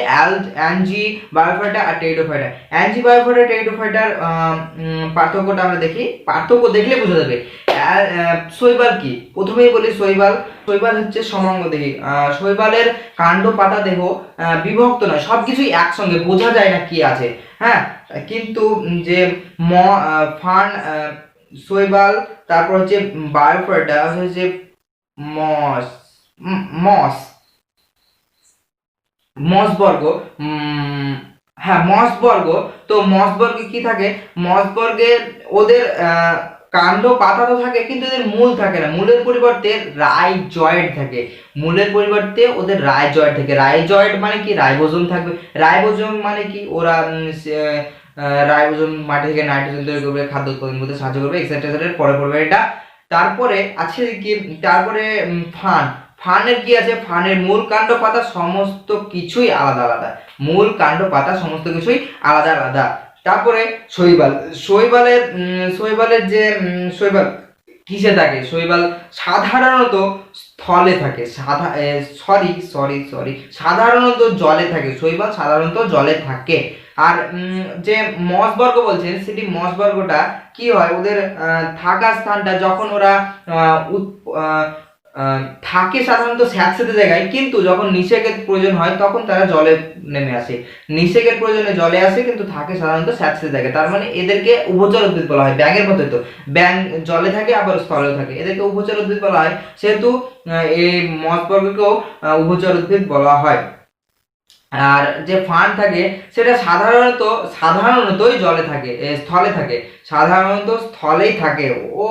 অ্যানজি বায়োফাইটা আর টেরিডোফাইটা। অ্যানজি বায়োফাইটা টেরিডোফাইটার পার্থক্যটা আমরা দেখি, পার্থক্য দেখলে বোঝা যাবে। শৈবাল কি, প্রথমেই বলি শৈবাল। শৈবাল হচ্ছে সমাঙ্গদেহী। শৈবালের কাণ্ড, পাতা, দেহ বিভক্ত নয়, সবকিছুই একসঙ্গে, বোঝা যায় না কি আছে। হ্যাঁ, কিন্তু যে ফার্ন, শৈবাল, তারপর হচ্ছে বায়োফাইটা হচ্ছে মস মস মসবর্গ। হ্যাঁ, মসবর্গ। তো মসবর্গে কি থাকে? মসবর্গে ওদের কাণ্ড, পাতা তো থাকে কিন্তু এদের মূল থাকে না, মূলের পরিবর্তে রাইজয়েড থাকে। মূলের পরিবর্তে ওদের রাইজয়েড থাকে। রাইজয়েড মানে কি? রাইবোজোম থাকবে। রাইবোজোম মানে কি? ওরা রাইবোজোম মাটি থেকে নাইট্রোজেন তৈরি করবে, খাদ্য উৎপাদন করতে সাহায্য করবে, এক্সেট্রা পরে পড়বে এটা। তারপরে আছে কি? তারপরে ফান। ফানের কি আছে? ফানের মূল, কাণ্ড, পাতা সমস্ত কিছুই আলাদা আলাদা। মূল, কাণ্ড, পাতা সমস্ত কিছুই আলাদা আলাদা। তারপরে শৈবাল। শৈবালের যে শৈবাল কিসে থাকে? শৈবাল সাধারণত স্থলে থাকে। সাধারণত জলে থাকে। শৈবাল সাধারণত জলে থাকে। আর যে মসবর্গ বলছেন সেটি মসবর্গটা কি হয়? ওদের থাকার স্থানটা যখন ওরা থাকে সাধারণত স্যাঁতসেঁতে জায়গায়, কিন্তু যখন নিষেকের প্রয়োজন হয় তখন তারা জলে নেমে আসে। নিষেকের প্রয়োজনে জলে আসে কিন্তু থাকে সাধারণত স্যাঁতসেঁতে জায়গায়। তার মানে এদেরকে উভচর উদ্ভিদ বলা হয়। ব্যাঙের মতো তো ব্যাঙ জলে থাকে আবার স্থলেও থাকে, এদেরকে উভচর উদ্ভিদ বলা হয়। সেহেতু এই মসবর্গকেও উভচর উদ্ভিদ বলা হয়। আর যে ফার্ন থাকে সেটা সাধারণতই জলে থাকে, স্থলে থাকে। সাধারণত স্থলেই থাকে, ও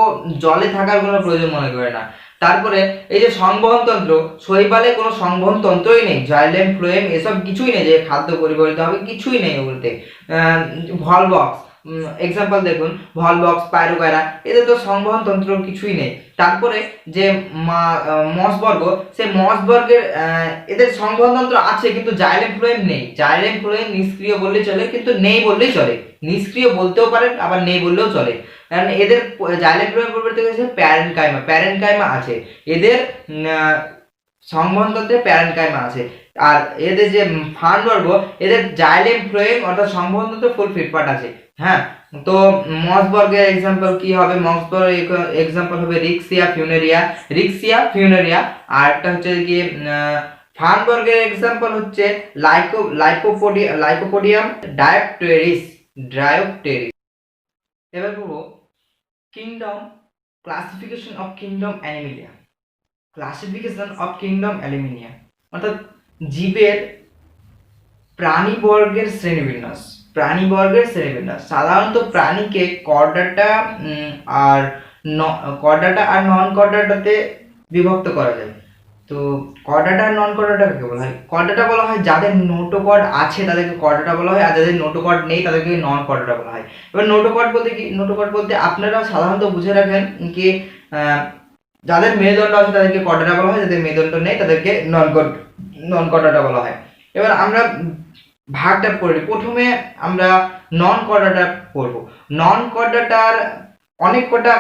জলে থাকার কোনো প্রয়োজন মনে করে না। তারপরে এই যে সংবহন তন্ত্র, শৈবালে কোনো সংবহন তন্ত্রই নেই। জাইলেম, ফ্লোয়েম এসব কিছুই নেই যে খাদ্য পরিবহিত হবে, কিছুই নেই বলতে। ভলবক্স এক্সাম্পল দেখুন, ভলবক্স, পাইরোগাইরা, এদের তো সংবহন তন্ত্র কিছুই নেই। তারপরে যে মসবর্গ, সেই মসবর্গের এদের সংবহন তন্ত্র আছে কিন্তু জাইলেম, ফ্লোয়েম নেই। জাইলেম, ফ্লোয়েম নিষ্ক্রিয় বললেই চলে, কিন্তু নেই বললেই চলে। নিষ্ক্রিয় বলতেও পারেন আবার নেই বললেও চলে, কারণ এদের জাইলেম, ফ্লোয়েম পরিবর্তে হচ্ছে প্যারেনকাইমা। প্যারেনকাইমা আছে এদের সংবহন তন্ত্রে, প্যারেনকাইমা আছে। আর এদের যে ফার্নবর্গ, এদের জাইলেম, ফ্লোয়েম অর্থাৎ সংবহন তন্ত্র ফুল ফিটপাট আছে। হ্যাঁ, তো মসবর্গের এক্সাম্পল কি হবে? মসবর্গ এক্সাম্পল হবে রিক্সিয়া ফিউনেরিয়া। আর একটা হচ্ছে কি ফার্নবর্গের এক্সাম্পল হচ্ছে লাইকোপোডিয়াম ডায়োপটেরিস। এবার বলবো kingdom, classification of kingdom Animalia. অর্থাৎ জীবের প্রাণীবর্গের শ্রেণীবিন্যাস। সাধারণত প্রাণীকে কর্ডাটা আর নন কর্ডাটাতে বিভক্ত করা যায়। তো কর্ডাটা আর নন কর্ডাটা কাকে বলা হয়? কর্ডাটা বলা হয় যাদের নোটোকর্ড আছে তাদেরকে কর্ডাটা বলা হয়, আর যাদের নোটোকর্ড নেই তাদেরকে নন কর্ডাটা বলা হয়। এবার নোটোকর্ড বলতে কি? নোটোকর্ড বলতে আপনারা সাধারণত বুঝে রাখেন কি যাদের মেরুদণ্ড আছে তাদেরকে কর্ডাটা বলা হয়, যাদের মেরুদণ্ড নেই তাদেরকে নন কর্ডাটা বলা হয়। এবার আমরা ভাগটা পড়ে নিই। প্রথমে আমরা নন কর্ডাটার পড়বো। নন কর্ডাটার অনেক কটা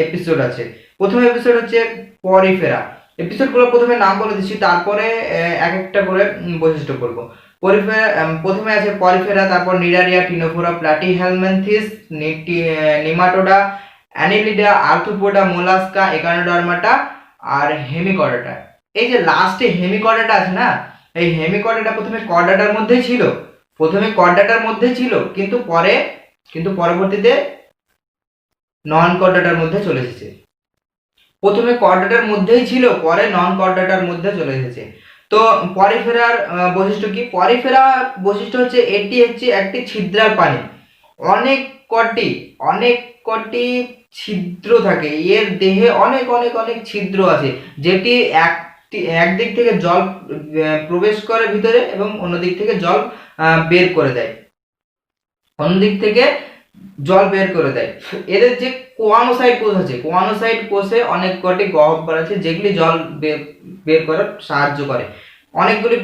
এপিসোড আছে। প্রথম এপিসোড হচ্ছে পরিফেরা। এপিসোডগুলো প্রথমে নাম বলে দিচ্ছি, তারপরে এক একটা করে বৈশিষ্ট্য করব। পরিফেরা, প্রথমে আছে পরিফেরা, তারপর Cnidaria, Ctenophora, Platyhelminthes, Nematoda, Annelida, Arthropoda, Mollusca, Echinodermata আর হেমিকর্ডাটা। এই যে লাস্টে হেমিকর্ডাটা আছে না, এই হেমিকর্ডাটা প্রথমে কর্ডাটার মধ্যেই ছিল, প্রথমে কর্ডাটার মধ্যেই ছিল, কিন্তু পরবর্তীতে নন কর্ডাটার মধ্যে চলে এসেছে। প্রথমে কর্ডাটার মধ্যেই ছিল, পরে নন কর্ডাটার মধ্যে চলে এসেছে। তো পরিফেরার বৈশিষ্ট্য কি? পরিফেরার বৈশিষ্ট্য হচ্ছে এটি হচ্ছে একটি ছিদ্রাল প্রাণী। অনেক কটি অনেক কটি ছিদ্র থাকে, এর দেহে অনেক অনেক অনেক ছিদ্র আছে, যেটি একদিক থেকে জল প্রবেশ করে ভিতরে এবং অন্যদিক থেকে জল বের করে দেয়, অন্যদিক থেকে জল বের করে দেয়। এদের যে কোয়ানোসাইট কোষ আছে, কোয়ানোসাইট কোষে অনেক কটি গহ্বর আছে যেগুলি জল বের করার সাহায্য করে। অনেকগুলি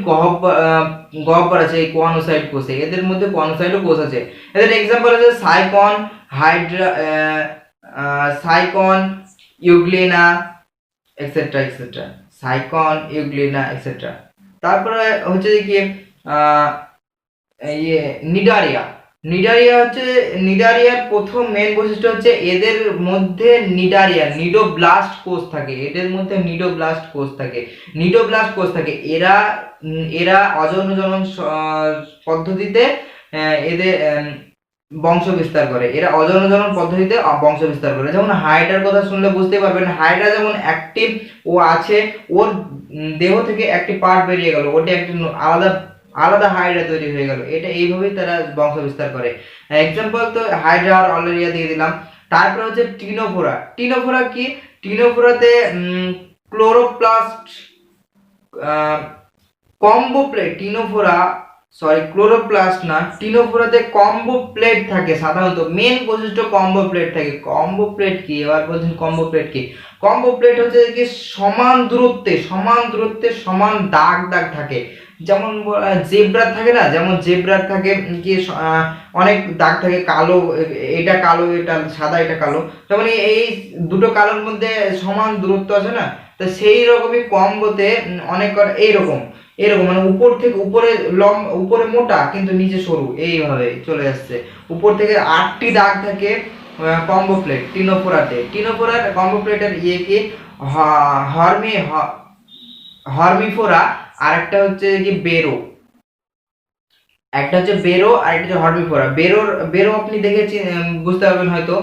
গহ্বর আছে এই কোয়ানোসাইট কোষে, এদের মধ্যে কোয়ানোসাইটও কোষ আছে। এদের এক্সাম্পল আছে Sycon, Hydra, Sycon, Euglena, etcetera etcetera, Sycon, Euglena etcetera. তারপরে হচ্ছে কি ইয়ে নিডারিয়া। নিডারিয়ার প্রথম মেন বৈশিষ্ট্য হচ্ছে এদের মধ্যে নিডোব্লাস্ট কোষ থাকে, এদের মধ্যে নিডোব্লাস্ট কোষ থাকে। এরা অযৌন জনন পদ্ধতিতে এদের বংশ বিস্তার করে, যেমন হাইড্রার কথা শুনলে বুঝতে পারবেন, হাইড্রা যেমন অ্যাক্টিভ ও আছে, ওর দেহ থেকে একটি পার্ট বেরিয়ে গেল, ওটা একটি আলাদা হাইড্রা তৈরি হয়ে গেল। এটা এইভাবেই তারা বংশ বিস্তার করে। এক্সাম্পল তো হাইড্রা আর অলেরিয়া দিয়ে দিলাম। তারপরে হচ্ছে টিনোফোরা কি? টিনোফোরাতে ক্লোরোপ্লাস্ট কম্বো প্লেট, ক্লোরোপ্লাস্ট না, টিনোফোরাতে কম্বো প্লেট থাকে সাধারণত। মেন বৈশিষ্ট্য কম্বো প্লেট থাকে। কম্বো প্লেট কি? এবার বলছেন কম্বো প্লেট কি? কম্বো প্লেট হচ্ছে কি সমান দূরত্বে সমান দাগ থাকে। যেমন জেব্রার থাকে না, যেমন জেব্রার থাকে কি অনেক দাগ থাকে কালো, এটা কালো, এটা সাদা, এটা কালো, যেমন এই দুটো কালোর মধ্যে সমান দূরত্ব আছে না, তো সেই রকমই কম্বোতে অনেক এইরকম মানে উপর থেকে উপরে মোটা কিন্তু নিচে সরু, এইভাবে চলে আসছে। উপর থেকে 8টি দাগ থাকে কম্বো প্লেট টিনোফোরার কম্বো প্লেটের ইয়ে কি হর্মিফোরা, আর একটা হচ্ছে কি বেরো, একটা হচ্ছে বেরো আর একটা হচ্ছে হর্মিফোরা। বেরো আপনি দেখেছি, বুঝতে পারবেন হয়তো,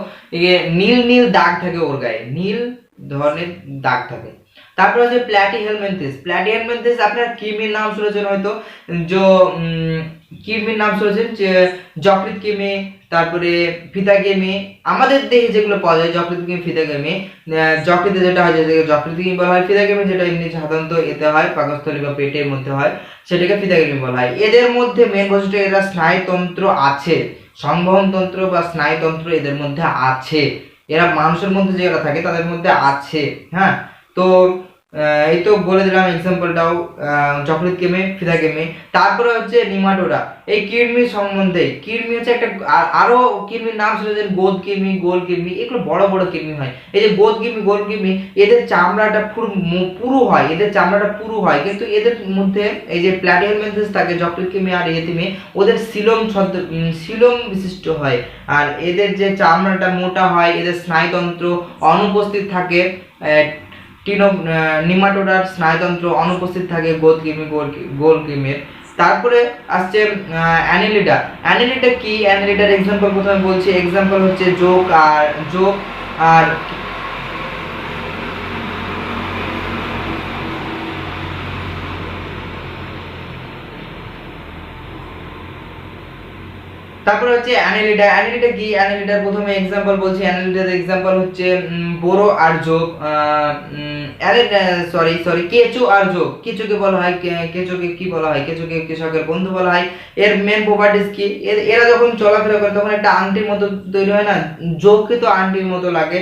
নীল দাগ থাকে ওর গায়ে, নীল ধরনের দাগ থাকে। তারপর হচ্ছে প্ল্যাটিহেলমিনথিস আপনার কৃমির নাম শুনেছেন হয়তো, কৃমির নাম শুনেছেন যে যকৃৎ কৃমি, তারপরে ফিতা কৃমি। আমাদের দেহে যেগুলো পাওয়া যায় যকৃৎ কৃমি, ফিতা কৃমি, যকৃতে যেটা হয় যেটাকে যকৃৎ কৃমি বলা হয়, ফিতা কৃমি যেটা এমনি সাধারণত এতে হয় পাকস্থলী বা পেটের মধ্যে হয় সেটাকে ফিতা কৃমি বলা হয়। এদের মধ্যে মেন বৈশিষ্ট্য এরা স্নায়ুতন্ত্র আছে, সংবহনতন্ত্র বা স্নায়ুতন্ত্র এদের মধ্যে আছে। এরা মানুষের মধ্যে যেগুলো থাকে তাদের মধ্যে আছে। হ্যাঁ, তো এই তো বলে দিলাম এক্সাম্পলটাও, যকৃৎ কৃমি, ফিতা কৃমি। তারপরে হচ্ছে নিমাটোডা। এই কৃমি সম্বন্ধে, কৃমি হচ্ছে একটা আরো কৃমির নাম শুনেছেন গোদ কৃমি, গোল কৃমি, এগুলো বড় বড় কৃমি হয়। এই যে গোদ কৃমি, গোল কৃমি, এদের চামড়াটা পুরু হয়, কিন্তু এদের মধ্যে এই যে প্ল্যাটিহেলমিনথিস থাকে, যকৃৎ কৃমি আর কৃমি, ওদের সিলোম বিশিষ্ট হয়, আর এদের যে চামড়াটা মোটা হয়, এদের স্নায়ুতন্ত্র অনুপস্থিত থাকে। নিমাটোডার স্নায়ুতন্ত্র অনুপস্থিত থাকে গোল কৃমির। তারপরে আসছে অ্যানিলিডা কি? অ্যানিলিডার এক্সাম্পল প্রথমে বলছি, এক্সাম্পল হচ্ছে জোক আর তারপরে হচ্ছে অ্যানিলিডা কি? অ্যানিলিডার প্রথমে এক্সাম্পল বলছি, অ্যানিলিডার এক্সাম্পল হচ্ছে বোরো আর যোগ, কেঁচো আর যোগ। কেঁচোকে বলা হয়, কেঁচোকে কি বলা হয়? কেঁচোকে কৃষকের বন্ধু বলা হয়। এর মেন প্রপার্টিজ কি? এরা যখন চলাফেরা করে তখন একটা আংটির মতো তৈরি হয় না? যোগকে তো আংটির মতো লাগে,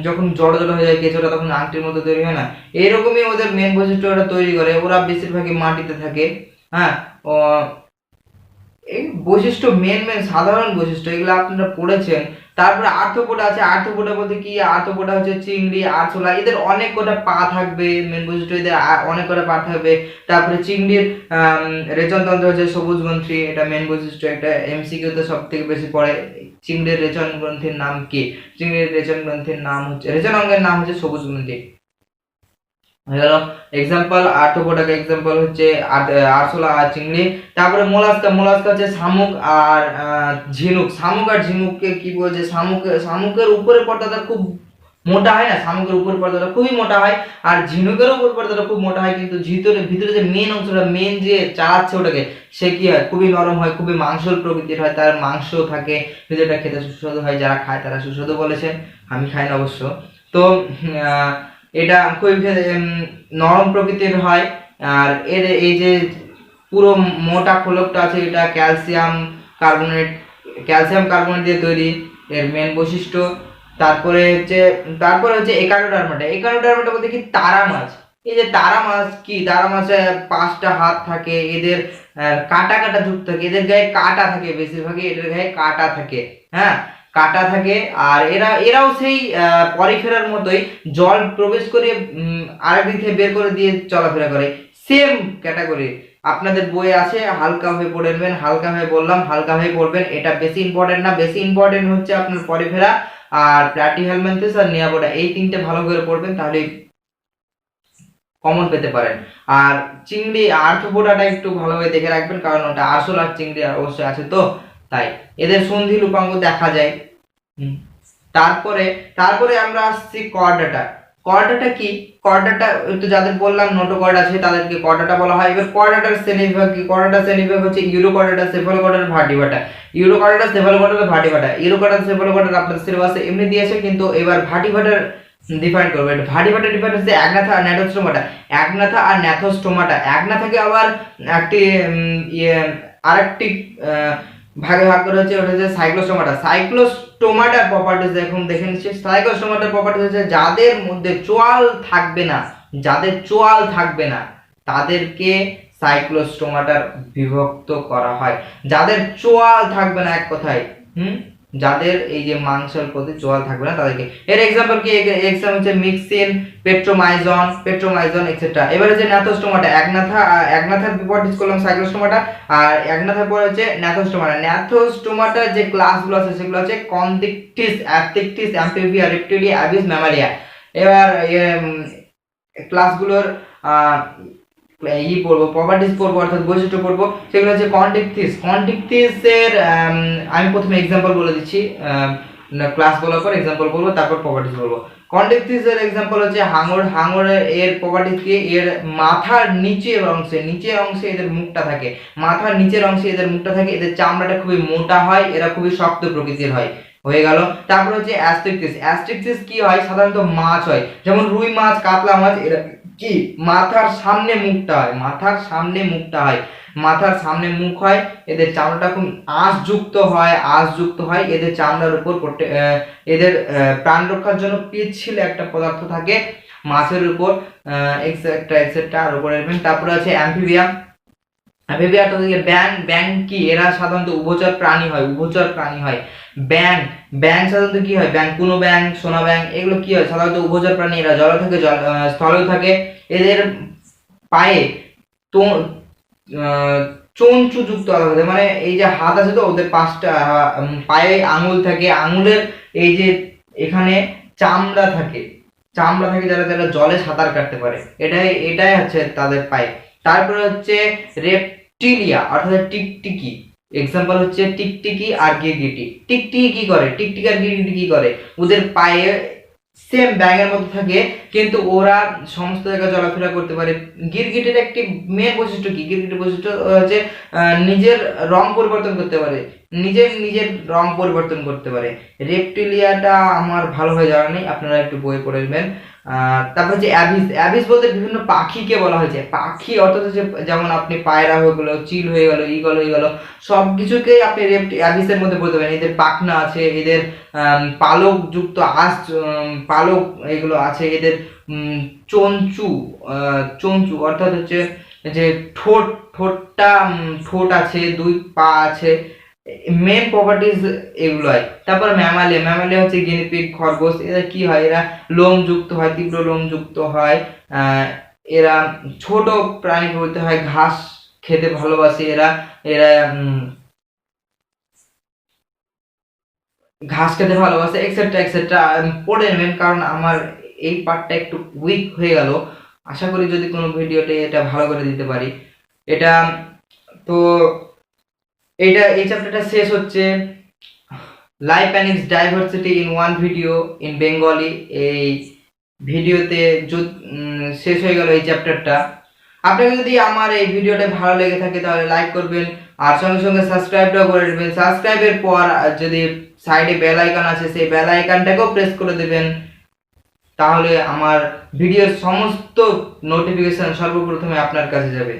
যখন জড়ো হয়ে যায় কেঁচোটা তখন আংটির মতো তৈরি হয় না? এরকমই ওদের মেন বৈশিষ্ট্য ওরা তৈরি করে। ওরা বেশিরভাগই মাটিতে থাকে। হ্যাঁ, এই বৈশিষ্ট্য মেন সাধারণ বৈশিষ্ট্য এগুলো আপনারা পড়েছেন। তারপরে আর্থ্রোপোডা আছে। আর্থ্রোপোডা বলতে কি, আর্থ্রোপোডা হচ্ছে চিংড়ি, আরশোলা, এদের অনেক কটা পা থাকবে, মেন বৈশিষ্ট্য এদের অনেক কটা পা থাকবে। তারপরে চিংড়ির রেচনতন্ত্র হচ্ছে সবুজ গ্রন্থি, এটা মেন বৈশিষ্ট্য, এটা এমসিকিউ তে সব থেকে বেশি পড়ে। চিংড়ির রেচন গ্রন্থির নাম কি? চিংড়ির রেচন গ্রন্থির নাম হচ্ছে, রেচন অঙ্গের নাম হচ্ছে সবুজ গ্রন্থি। হয়ে গেল এক্সাম্পল। আর্থ্রোপোডাকে এক্সাম্পল হচ্ছে আরশোলা আর চিংড়ি। তারপরে মোলাস্কা। মোলাস্কা হচ্ছে শামুক আর ঝিনুক। শামুক আর ঝিনুককে কি বলছে, শামুকের উপরের পর্দাটা খুব মোটা হয় না, শামুকের উপরের পর্দাটা খুবই মোটা হয়, আর ঝিনুকের উপর পর্দাটা খুব মোটা হয়, কিন্তু ভিতরে যে মেন অংশটা, মেন যে চালাচ্ছে ওটাকে, সে কি হয়, খুবই নরম হয়, খুবই মাংসল প্রকৃতির হয়, তার মাংস থাকে, যেটা খেতে সুস্বাদু হয়, যারা খায় তারা সুস্বাদু বলেছেন, আমি খাই না অবশ্য। তো এটা খুবই নরম প্রকৃতির হয়। আর এর এই যে পুরো মোটা খোলকটা আছে, এটা ক্যালসিয়াম কার্বনেট দিয়ে তৈরি, এর মেন বৈশিষ্ট্য। তারপরে হচ্ছে একানোডার্মাটা। একানোডার্মাটা বলতে কি, তারা মাছ। এই যে তারা মাছ কি, তারা মাছে 5টা হাত থাকে, এদের কাটা কাটা যুক্ত থাকে, এদের গায়ে কাটা থাকে, বেশিরভাগই এদের গায়ে কাটা থাকে। হ্যাঁ, কাটা থাকে। আর এরাও সেই পরিফেরার মতোই জল প্রবেশ করে আরেক দিক থেকে বের করে দিয়ে চলাফেরা করে, সেম ক্যাটাগরি। আপনাদের বই আছে, হালকা হয়ে পড়বেন, হালকা হয়ে বললাম, হালকা হয়ে পড়বেন, এটা বেশি ইম্পর্টেন্ট না। বেশি ইম্পর্টেন্ট হচ্ছে আপনার পরিফেরা আর প্ল্যাটিহেলমিনথেস আর নিয়াপোডা, এই তিনটে ভালো করে পড়বেন, তাহলে কমন পেতে পারেন। আর চিংড়ি আর্থ্রোপোডাটা একটু ভালোভাবে দেখে রাখবেন, কারণ ওটা আসল আর চিংড়ি অবশ্যই আছে, তো তাই এদের সন্ধি রূপাঙ্গ দেখা যায়। তারপরে তারপরে আমরা আসছি কর্ডাটা। কর্ডাটা কি? কর্ডাটা একটু যাদের বললাম নোটোকর্ড আছে তাদেরকে কর্ডাটা বলা হয়। এবার কর্ডাটার শ্রেণীবিভাগ কি? কর্ডাটার শ্রেণীবিভাগ হচ্ছে Urochordata, Cephalochordata, Vertebrata. Urochordata, Cephalochordata, Vertebrata. Urochordata, Cephalochordata আপনাদের সিলেবাসে এমনি দিয়েছে, কিন্তু এবার ভার্টিব্রাটার ডিফাইন করবে। ভার্টিব্রাটা ডিফাইন হচ্ছে একনাথা আর ন্যাথোস্টোমাটা। একনাথা আর ন্যাথোস্টোমাটা, একনাথাকে আবার একটি আরেকটি ভাগে ভাগ করা হচ্ছে, ওটা হচ্ছে সাইক্লোস্টোমাটা। সাইক্লোস্টোমাটার প্রপার্টিজ দেখে নিচ্ছি। সাইক্লোস্টোমাটার প্রপার্টিজ হচ্ছে যাদের মধ্যে চোয়াল থাকবে না, যাদের চোয়াল থাকবে না তাদেরকে সাইক্লোস্টোমাটার বিভক্ত করা হয়। যাদের চোয়াল থাকবে না, এক কথায় যাদের এই যে মাংসের প্রতি চোয়াল থাকবে না তাদেরকে। এর এক্সাম্পল কি? এক্সাম্পল হচ্ছে মিক্সিন, পেট্রোমাইজন এক্সেট্রা। এবারে যে ন্যাথোস্টোমাটা, একনাথার বিপরীত করলাম সাইক্লোস্টোমাটা, আর একনাথার পরে হচ্ছে ন্যাথোস্টোমাটা। ন্যাথোস্টোমাটার যে ক্লাসগুলো আছে সেগুলো হচ্ছে কনডিকটিস, অ্যাপটিকটিস, অ্যাম্ফিবিয়া, রেপ্টিলিয়া, অ্যাবিস, ম্যামালিয়া। এবার ক্লাসগুলোর পড়বো, প্রপার্টিজ পড়বো, অর্থাৎ বৈশিষ্ট্য পড়বো। সেগুলো হচ্ছে কনডিকটিসের আমি প্রথমে এক্সাম্পল বলে দিচ্ছি, ক্লাস বলার পর এক্সাম্পল বলবো, তারপর প্রপার্টিজ বলবো। কনডিকটিসের এক্সাম্পল হচ্ছে হাঙর। হাঙরের এর প্রপার্টিজ কি? এর মাথার নিচের অংশে এদের মুখটা থাকে, মাথার নিচের অংশে এদের মুখটা থাকে, এদের চামড়াটা খুবই মোটা হয়, এরা খুবই শক্ত প্রকৃতির হয়। হয়ে গেল। তারপর হচ্ছে অ্যাস্ট্রিকটিস কি হয়? সাধারণত মাছ হয়, যেমন রুই মাছ, কাতলা মাছ, এরা কি মাথার সামনে মুখটা হয়, মাথার সামনে মুখ হয়, এদের চামড়াটা খুব আঁশযুক্ত হয়, এদের চামড়ার উপর এদের প্রাণ রক্ষার জন্য পিচ্ছিল একটা পদার্থ থাকে মাছের উপর, এক্সেট্রা আর উপরে। তারপরে আছে অ্যাম্ফিবিয়া। অ্যাম্ফিবিয়াটা থেকে ব্যাং কি? এরা সাধারণত উভচর প্রাণী হয়। ব্যাং সাধারণত কি হয়? কোনো ব্যাং, সোনা ব্যাং, এগুলো কি হয়? সাধারণত উভচর প্রাণী, এরা জলে থাকে, স্থলেও থাকে। এদের পায়ে চঞ্চু যুক্ত আলাদা, মানে এই যে হাত আছে তো, ওদের 5টা পায়ে আঙুল থাকে, আঙুলের এই যে এখানে চামড়া থাকে, যারা জলে সাঁতার কাটতে পারে, এটাই হচ্ছে তাদের পায়ে। তারপরে হচ্ছে রেপটিলিয়া, অর্থাৎ টিকটিকি। এক্সাম্পল হচ্ছে টিকটিকি আর গিরগিটি। টিকটিকি কি করে? টিকটিকি আর গিরগিটি কি করে? ওদের পায়ে সেম ব্যাঙের মতো থাকে, কিন্তু ওরা সমস্ত জায়গায় চলাফেরা করতে পারে। গিরগিটির একটি মেন বৈশিষ্ট্য কি? গিরগিটির বৈশিষ্ট্য হচ্ছে নিজের রং পরিবর্তন করতে পারে, নিজের রং পরিবর্তন করতে পারে। রেপটিলিয়াটা আমার ভালোভাবে জানা নেই, আপনারা একটু বই পড়ে নেবেন। তারপর হচ্ছে অ্যাবিস বলতে বিভিন্ন পাখিকে বলা হয়েছে। পাখি অর্থাৎ হচ্ছে যেমন আপনি পায়রা হয়ে গেলো, চিল হয়ে গেলো, ঈগল হয়ে গেলো, সব কিছুকেই আপনি অ্যাবিসের মধ্যে বলতে পারেন। এদের পাখনা আছে, এদের পালক যুক্ত পালক এগুলো আছে, এদের চঞ্চু অর্থাৎ হচ্ছে যে ঠোঁটটা ঠোঁট আছে, দুই পা আছে, মেন প্রপার্টিজ এগুলোই। তারপর ম্যামালিয়া হচ্ছে গিনিপিগ, খরগোশ। এরা কি হয়, এরা লোমযুক্ত হয়, তীব্র লোমযুক্ত হয়। এরা ছোট প্রাণী বলতে হয়, ঘাস খেতে ভালোবাসে এরা। এরা ঘাস খেতে ভালোবাসে, এক্সেট্রা এক্সেট্রা। পড়ে নেবেন, কারণ আমার এই পার্টটা একটু উইক হয়ে গেল। আশা করি যদি কোনো ভিডিওতে এটা ভালো করে দিতে পারি। এটা তো এই চ্যাপ্টারটা শেষ হচ্ছে life and it's diversity in one video in Bengali. এই ভিডিওতে শেষ হয়ে গেল এই চ্যাপ্টারটা। আপনাকে যদি আমার এই ভিডিওটা ভালো লেগে থাকে তাহলে লাইক করবেন, আর সঙ্গে সঙ্গে সাবস্ক্রাইবটাও করে দেবেন। সাবস্ক্রাইবের পর যদি সাইডে বেল আইকন আছে, সেই বেল আইকনটাকেও প্রেস করে দেবেন, তাহলে আমার ভিডিওর সমস্ত নোটিফিকেশন সর্বপ্রথমে আপনার কাছে যাবে।